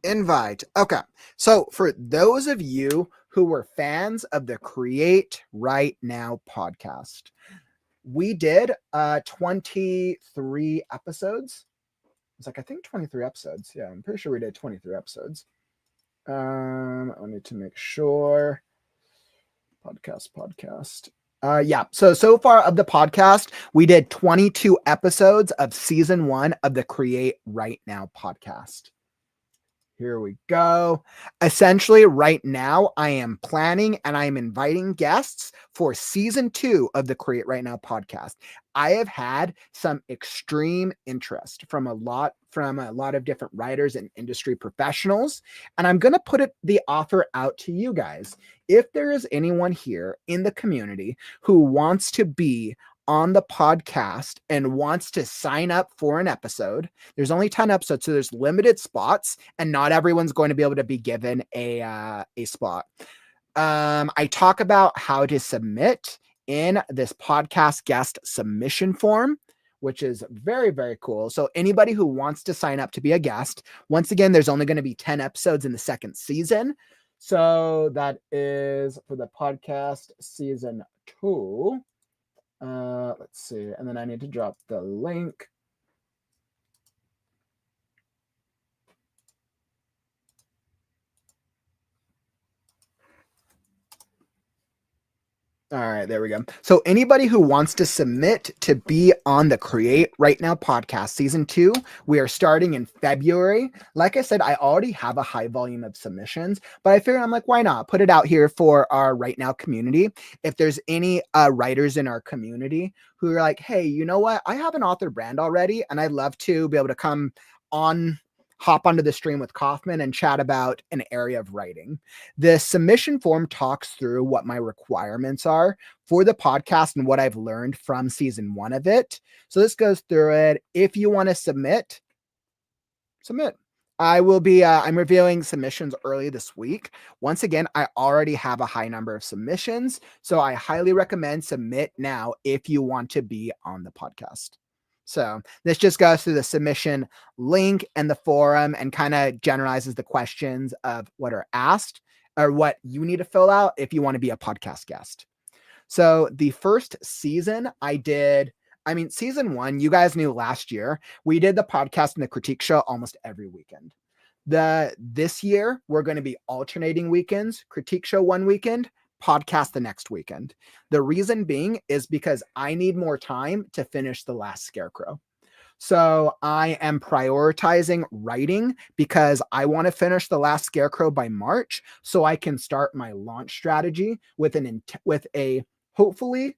invite. Okay, so for those of you who were fans of the Create Right Now podcast, we did 23 episodes. It's like, I think 23 episodes. Yeah, I'm pretty sure we did 23 episodes. I need to make sure. Podcast. Yeah. So far of the podcast, we did 22 episodes of season 1 of the Create Right Now podcast. Here we go. Essentially, right now, I am planning and I am inviting guests for season 2 of the Create Right Now podcast. I have had some extreme interest from a lot of different writers and industry professionals, and I'm going to put the offer out to you guys. If there is anyone here in the community who wants to be on the podcast and wants to sign up for an episode, there's only 10 episodes, so there's limited spots, and not everyone's going to be able to be given a spot. I talk about how to submit in this podcast guest submission form, which is very, very cool. So anybody who wants to sign up to be a guest, once again, there's only going to be 10 episodes in the second season. So that is for the podcast season 2. Let's see. And then I need to drop the link. All right, there we go. So anybody who wants to submit to be on the Create Right Now podcast season 2, we are starting in February. Like I said, I already have a high volume of submissions, but I figured I'm like, why not put it out here for our Right Now community? If there's any writers in our community who are like, hey, you know what? I have an author brand already, and I'd love to be able to come on, hop onto the stream with Kaufman and chat about an area of writing. The submission form talks through what my requirements are for the podcast and what I've learned from season 1 of it. So this goes through it. If you want to submit. I will be, I'm reviewing submissions early this week. Once again, I already have a high number of submissions, so I highly recommend submit now if you want to be on the podcast. So this just goes through the submission link and the forum and kind of generalizes the questions of what are asked or what you need to fill out if you want to be a podcast guest. So the first season season 1, you guys knew last year, we did the podcast and the critique show almost every weekend. This year, we're going to be alternating weekends, critique show one weekend, podcast the next weekend. The reason being is because I need more time to finish The Last Scarecrow. So I am prioritizing writing because I want to finish The Last Scarecrow by March so I can start my launch strategy with a hopefully,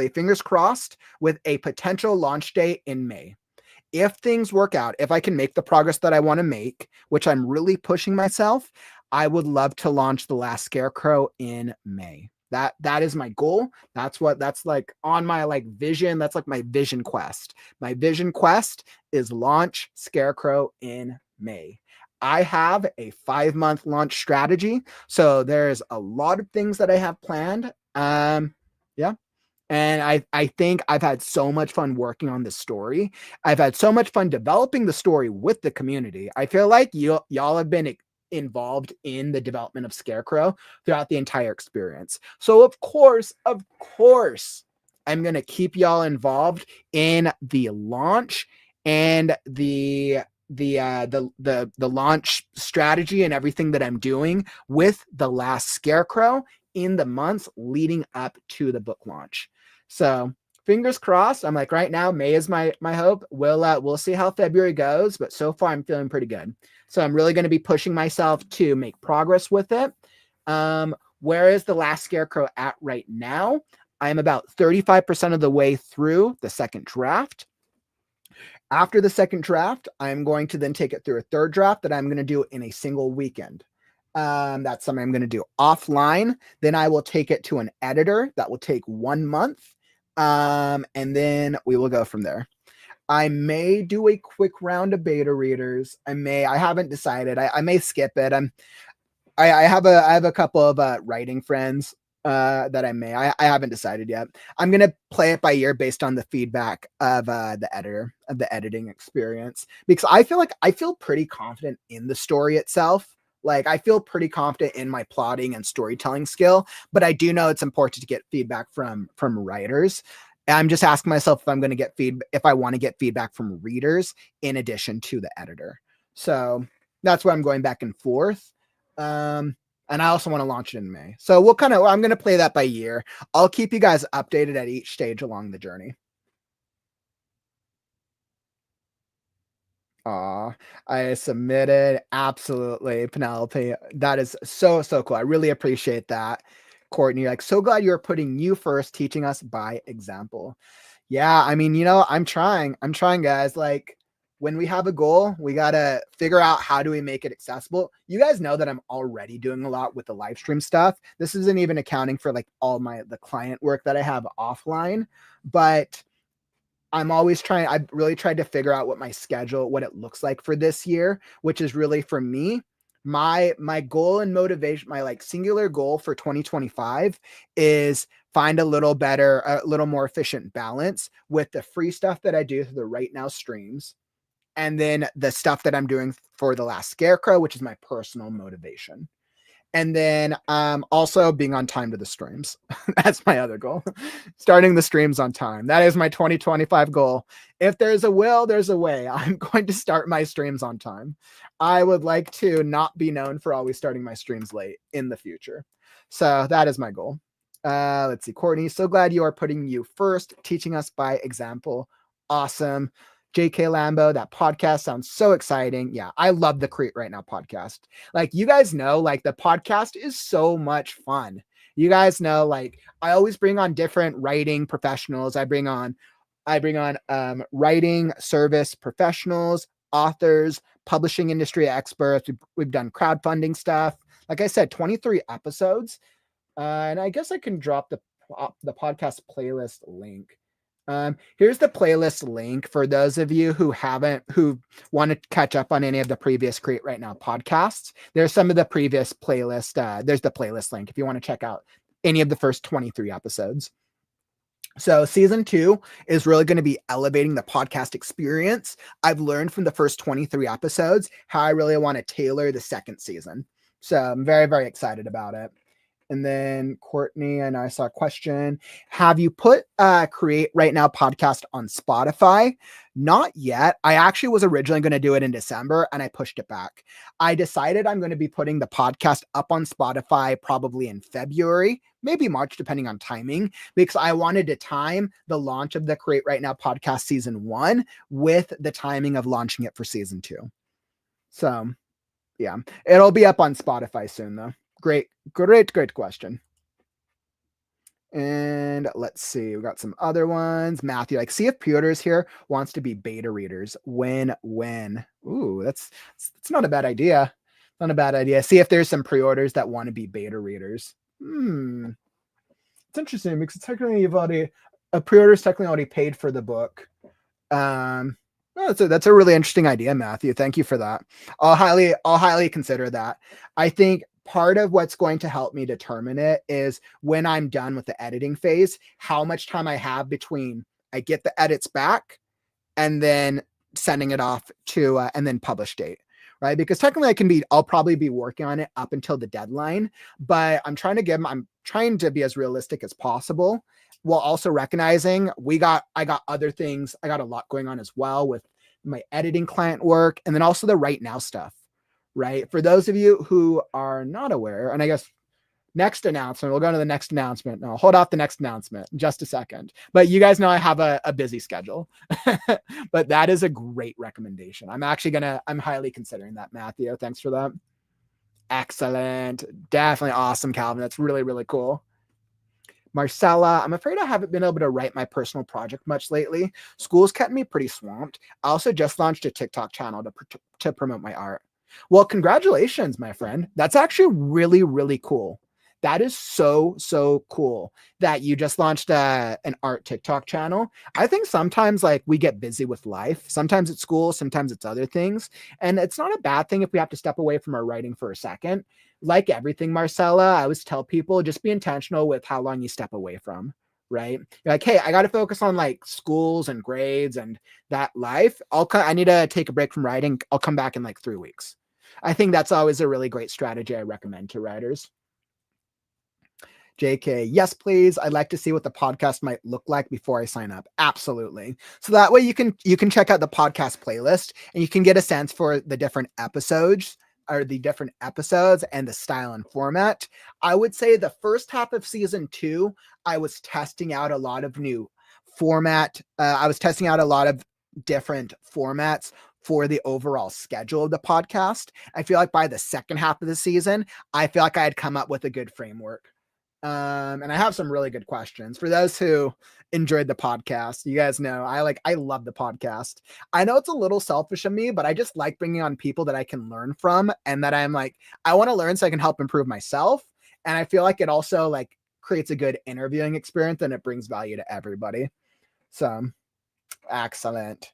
fingers crossed, with a potential launch date in May. If things work out, if I can make the progress that I want to make, which I'm really pushing myself, I would love to launch The Last Scarecrow in May. That is my goal. That's like on my vision. That's like my vision quest. My vision quest is launch Scarecrow in May. I have a 5-month launch strategy. So there's a lot of things that I have planned. Yeah. And I think I've had so much fun working on this story. I've had so much fun developing the story with the community. I feel like y'all have been involved in the development of Scarecrow throughout the entire experience. So of course, I'm going to keep y'all involved in the launch and the launch strategy and everything that I'm doing with The Last Scarecrow in the months leading up to the book launch. So fingers crossed. I'm like, right now, May is my hope. We'll see how February goes, but so far I'm feeling pretty good. So I'm really going to be pushing myself to make progress with it. Where is The Last Scarecrow at right now? I'm about 35% of the way through the second draft. After the second draft, I'm going to then take it through a third draft that I'm going to do in a single weekend. That's something I'm going to do offline. Then I will take it to an editor. That will take 1 month. And then we will go from there. I may do a quick round of beta readers. I haven't decided. I may skip it. I have a couple of writing friends that I haven't decided yet. I'm going to play it by ear based on the feedback of the editor, of the editing experience, because I feel pretty confident in the story itself. I feel pretty confident in my plotting and storytelling skill, but I do know it's important to get feedback from writers. I'm just asking myself if I'm going to get if I want to get feedback from readers in addition to the editor. So that's why I'm going back and forth. And I also want to launch it in May. So I'm going to play that by year. I'll keep you guys updated at each stage along the journey. I submitted. Absolutely, Penelope. That is so cool. I really appreciate that. Courtney, like, so glad you're putting you first, teaching us by example. Yeah, I mean, I'm trying, guys. Like, when we have a goal, we got to figure out how do we make it accessible. You guys know that I'm already doing a lot with the live stream stuff. This isn't even accounting for like all the client work that I have offline, but I'm always trying. I've really tried to figure out what my schedule, what it looks like for this year, which is really for me, my goal and motivation, my like singular goal for 2025 is find a little more efficient balance with the free stuff that I do through the Right Now streams, and then the stuff that I'm doing for the Last Scarecrow, which is my personal motivation. And then also being on time to the streams. That's my other goal. Starting the streams on time. That is my 2025 goal. If there's a will, there's a way. I'm going to start my streams on time. I would like to not be known for always starting my streams late in the future. So that is my goal. Let's see. Courtney, so glad you are putting you first, teaching us by example. Awesome. JK Lambo, that podcast sounds so exciting. Yeah, I love the Create Right Now podcast. Like, you guys know, like, the podcast is so much fun. You guys know, like, I always bring on different writing professionals. I bring on writing service professionals, authors, publishing industry experts. We've done crowdfunding stuff. Like I said, 23 episodes. And I guess I can drop the podcast playlist link. Here's the playlist link for those of you who want to catch up on any of the previous Create Right Now podcasts. There's some of the previous playlist. There's the playlist link if you want to check out any of the first 23 episodes. So season 2 is really going to be elevating the podcast experience. I've learned from the first 23 episodes how I really want to tailor the second season. So I'm very, very excited about it. And then Courtney, and I saw a question. Have you put Create Right Now podcast on Spotify? Not yet. I actually was originally going to do it in December and I pushed it back. I decided I'm going to be putting the podcast up on Spotify probably in February, maybe March, depending on timing, because I wanted to time the launch of the Create Right Now podcast season 1 with the timing of launching it for season 2. So yeah, it'll be up on Spotify soon though. Great question. And let's see, we got some other ones. Matthew, like, see if pre-orders here wants to be beta readers. When? Ooh, that's not a bad idea. Not a bad idea. See if there's some pre-orders that want to be beta readers. It's interesting because technically a pre-order's technically already paid for the book. That's a really interesting idea, Matthew. Thank you for that. I'll highly consider that. I think part of what's going to help me determine it is when I'm done with the editing phase, how much time I have between I get the edits back and then sending it off to and then publish date, right? Because technically I'll probably be working on it up until the deadline, but I'm trying to be as realistic as possible while also recognizing I got other things. I got a lot going on as well with my editing client work and then also the Right Now stuff. Right. For those of you who are not aware, and I guess next announcement, we'll go to the next announcement. No, hold off the next announcement in just a second. But you guys know I have a busy schedule, but that is a great recommendation. I'm highly considering that, Matthew. Thanks for that. Excellent. Definitely awesome, Calvin. That's really, really cool. Marcella, I'm afraid I haven't been able to write my personal project much lately. School's kept me pretty swamped. I also just launched a TikTok channel to promote my art. Well, congratulations, my friend. That's actually really, really cool. That is so cool that you just launched an art TikTok channel. I think sometimes like we get busy with life. Sometimes it's school, sometimes it's other things. And it's not a bad thing if we have to step away from our writing for a second. Like everything, Marcella, I always tell people, just be intentional with how long you step away from. Right? You're like, hey, I got to focus on like schools and grades and that life. I need to take a break from writing. I'll come back in like 3 weeks. I think that's always a really great strategy I recommend to writers. JK, yes, please. I'd like to see what the podcast might look like before I sign up. Absolutely. So that way you can check out the podcast playlist and you can get a sense for the different episodes or the different episodes and the style and format. I would say the first half of season 2, I was testing out a lot of new format. I was testing out a lot of different formats for the overall schedule of the podcast. I feel like by the second half of the season, I feel like I had come up with a good framework. And I have some really good questions for those who enjoyed the podcast. You guys know I love the podcast. I know it's a little selfish of me, but I just like bringing on people that I can learn from, and that I'm like, I want to learn so I can help improve myself. And I feel like it also like creates a good interviewing experience, and it brings value to everybody. So excellent.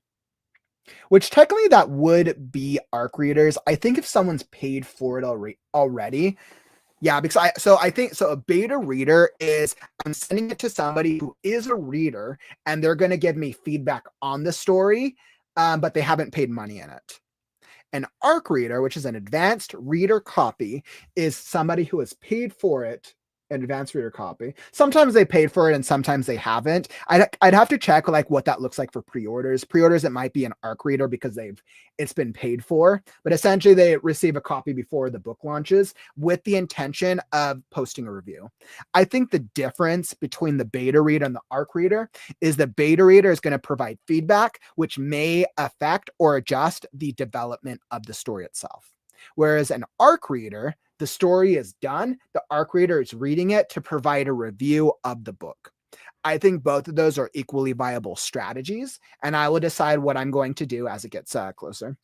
Which technically that would be ARC readers. I think if someone's paid for it already. Yeah, because I think a beta reader is I'm sending it to somebody who is a reader, and they're going to give me feedback on the story, but they haven't paid money in it. An ARC reader, which is an advanced reader copy, is somebody who has paid for it. An advanced reader copy. Sometimes they paid for it and sometimes they haven't. I'd have to check like what that looks like for pre-orders. Pre-orders, it might be an ARC reader because it's been paid for, but essentially they receive a copy before the book launches with the intention of posting a review. I think the difference between the beta reader and the ARC reader is the beta reader is going to provide feedback which may affect or adjust the development of the story itself. Whereas an ARC reader, the story is done. The ARC reader is reading it to provide a review of the book. I think both of those are equally viable strategies, and I will decide what I'm going to do as it gets closer.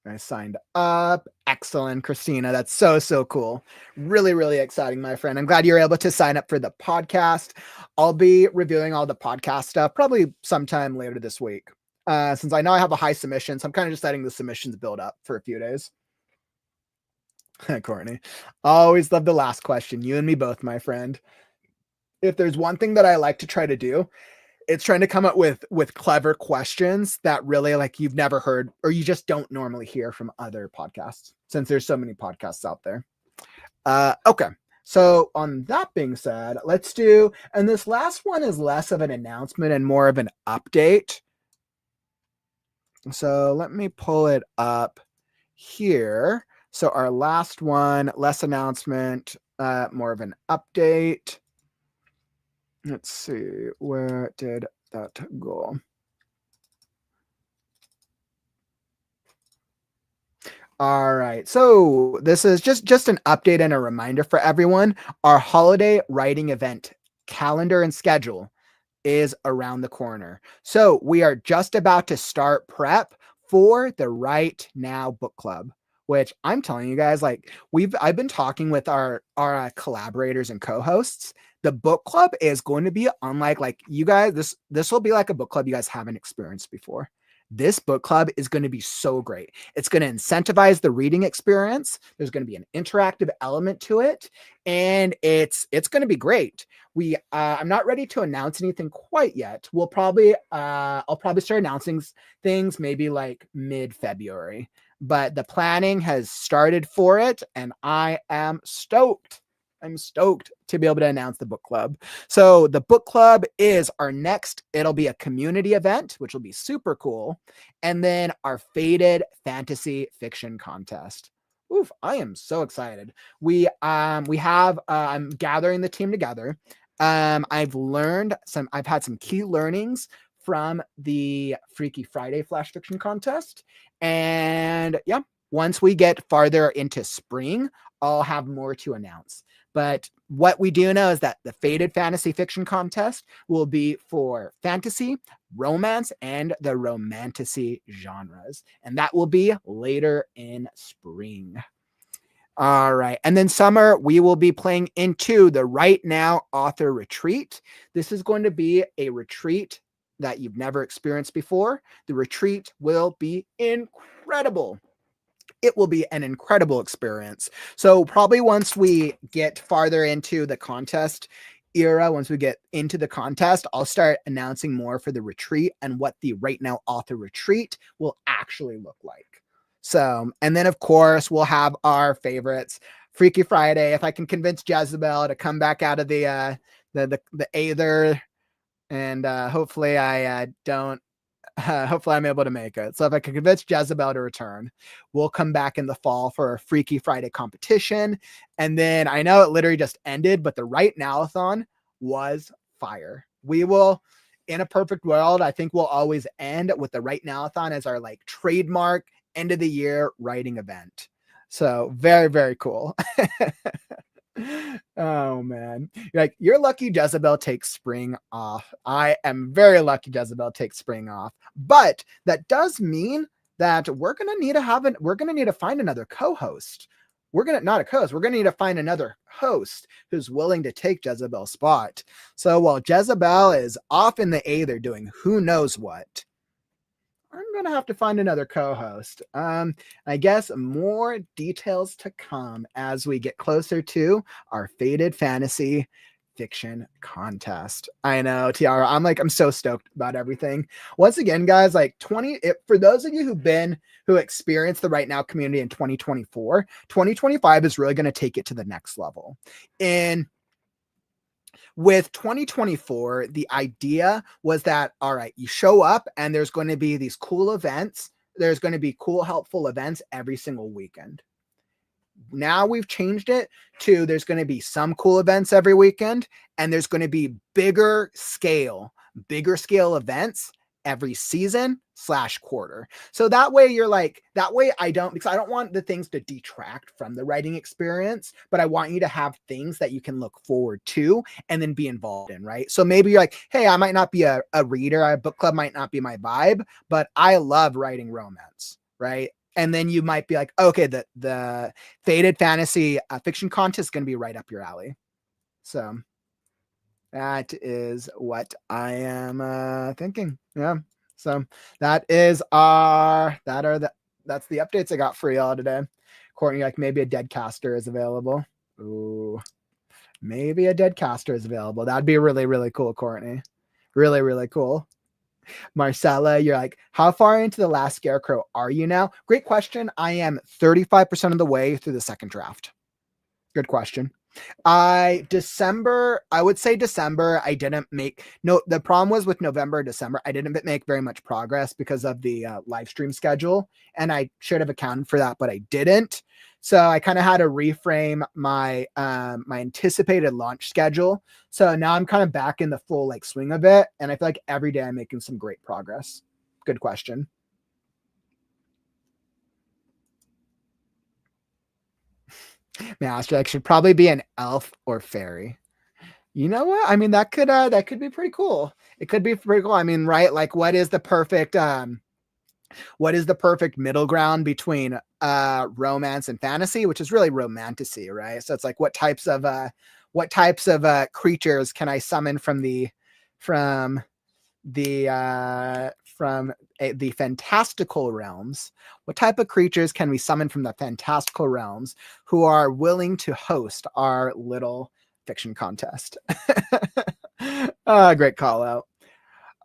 I signed up. Excellent, Christina. That's so cool. Really, really exciting, my friend. I'm glad you're able to sign up for the podcast. I'll be reviewing all the podcast stuff probably sometime later this week. Since I know I have a high submission, so I'm kind of just letting the submissions build up for a few days. Courtney, always love the last question. You and me both, my friend. If there's one thing that I like to try to do, it's trying to come up with clever questions that really like you've never heard or you just don't normally hear from other podcasts, since there's so many podcasts out there. Okay. So on that being said, let's do, and this last one is less of an announcement and more of an update. So let me pull it up here. So our last one, less announcement, more of an update. Let's see, where did that go? All right, so this is just an update and a reminder for everyone. Our holiday writing event calendar and schedule is around the corner. So we are just about to start prep for the Write Now book club, which I'm telling you guys, like I've been talking with our collaborators and co-hosts. The book club is going to be unlike like you guys. This will be like a book club you guys haven't experienced before. This book club is going to be so great. It's going to incentivize the reading experience. There's going to be an interactive element to it, and it's going to be great. I'm not ready to announce anything quite yet. I'll probably start announcing things maybe like mid-February, but the planning has started for it, and I am stoked. I'm stoked to be able to announce the book club. So the book club is it'll be a community event, which will be super cool. And then our Faded Fantasy Fiction Contest. Oof, I am so excited. I'm gathering the team together. I've had some key learnings from the Freaky Friday Flash Fiction Contest. And yeah, once we get farther into spring, I'll have more to announce. But what we do know is that the Faded Fantasy Fiction Contest will be for fantasy, romance, and the romantasy genres. And that will be later in spring. All right. And then summer, we will be playing into the Write Now Author Retreat. This is going to be a retreat that you've never experienced before. The retreat will be incredible. It will be an incredible experience. So probably once we get farther into the contest era, once we get into the contest, I'll start announcing more for the retreat and what the Write Now Author Retreat will actually look like. So, and then of course we'll have our favorites, Freaky Friday. If I can convince Jezebel to come back out of the Aether, and hopefully I don't Hopefully I'm able to make it. So if I can convince Jezebel to return, we'll come back in the fall for a Freaky Friday competition. And then I know it literally just ended, but the Right Now-a-thon was fire. We will, in a perfect world, I think we'll always end with the Right Now-a-thon as our like trademark end of the year writing event. So very, very cool. Oh man, you're lucky Jezebel takes spring off. I am very lucky Jezebel takes spring off, but that does mean that we're gonna need to find another co-host. We're gonna need to find another host who's willing to take Jezebel's spot. So while Jezebel is off in the Aether doing who knows what, I'm going to have to find another co-host. I guess more details to come as we get closer to our Faded Fantasy Fiction Contest. I know, Tiara, I'm so stoked about everything. Once again, guys, for those of you who experienced the Right Now community in 2024, 2025 is really going to take it to the next level. With 2024, the idea was that, all right, you show up and there's going to be these cool events. There's going to be cool, helpful events every single weekend. Now we've changed it to there's going to be some cool events every weekend, and there's going to be bigger scale events every season/quarter. So that way because I don't want the things to detract from the writing experience, but I want you to have things that you can look forward to and then be involved in, right? So maybe you're like, hey, I might not be a reader, a book club might not be my vibe, but I love writing romance, right? And then you might be like, okay, the Faded Fantasy Fiction Contest is going to be right up your alley. So that is what I am thinking. Yeah. So that's the updates I got for y'all today. Courtney, like maybe a dead caster is available. Ooh, maybe a dead caster is available. That'd be really, really cool, Courtney. Really, really cool. Marcella, you're like, how far into the last Scarecrow are you now? Great question. I am 35% of the way through the second draft. Good question. I would say December, I didn't the problem was with November, December, I didn't make very much progress because of the live stream schedule, and I should have accounted for that, but I didn't. So I kind of had to reframe my my anticipated launch schedule. So now I'm kind of back in the full swing of it, and I feel like every day I'm making some great progress. Good question. Master should probably be an elf or fairy. You know what? I mean, that could be pretty cool. It could be pretty cool. I mean, right? Like, what is the perfect middle ground between romance and fantasy, which is really romantasy, right? So it's like, what types of creatures can I summon from the fantastical realms? What type of creatures can we summon from the fantastical realms who are willing to host our little fiction contest? Great call out.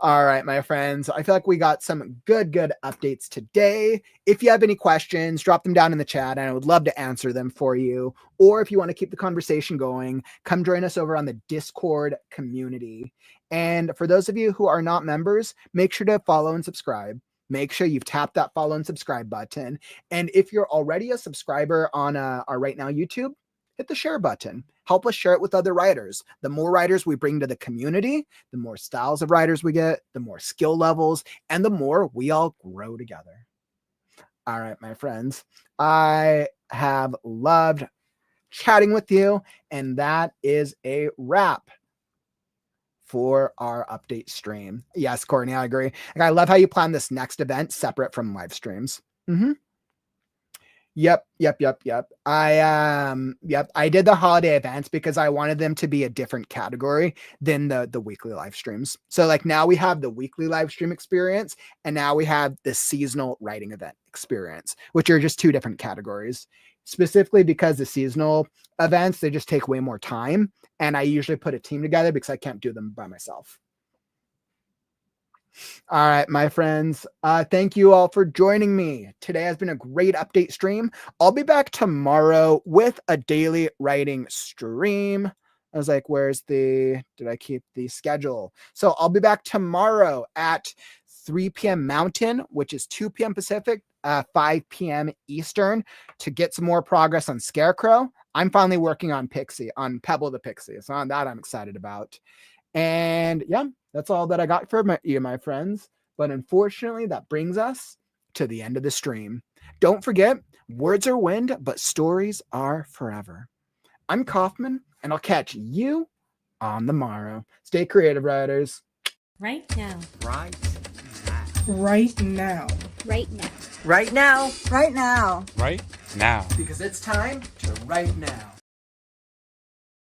All right, my friends, I feel like we got some good updates today. If you have any questions, drop them down in the chat and I would love to answer them for you. Or if you want to keep the conversation going, come join us over on the Discord community. And for those of you who are not members, make sure to follow and subscribe. Make sure you've tapped that follow and subscribe button. And if you're already a subscriber on our Right Now YouTube, hit the share button. Help us share it with other writers. The more writers we bring to the community, the more styles of writers we get, the more skill levels, and the more we all grow together. All right, my friends, I have loved chatting with you, and that is a wrap for our update stream. Yes, Courtney, I agree. And I love how you plan this next event separate from live streams. Yep. I did the holiday events because I wanted them to be a different category than the weekly live streams. So like now we have the weekly live stream experience, and now we have the seasonal writing event experience, which are just two different categories. Specifically because the seasonal events, they just take way more time, and I usually put a team together because I can't do them by myself. All right, my friends, thank you all for joining me. Today has been a great update stream. I'll be back tomorrow with a daily writing stream. I was like, did I keep the schedule? So I'll be back tomorrow at 3 p.m. Mountain, which is 2 p.m. Pacific, 5 p.m. Eastern, to get some more progress on Scarecrow. I'm finally working on Pebble the Pixie. So on that, I'm excited about. And yeah, that's all that I got for you, my friends. But unfortunately, that brings us to the end of the stream. Don't forget, words are wind, but stories are forever. I'm Kaufman, and I'll catch you on the morrow. Stay creative, writers. Right now. Right Right now. Right now. Right now. Right now. Right now. Because it's time to write now.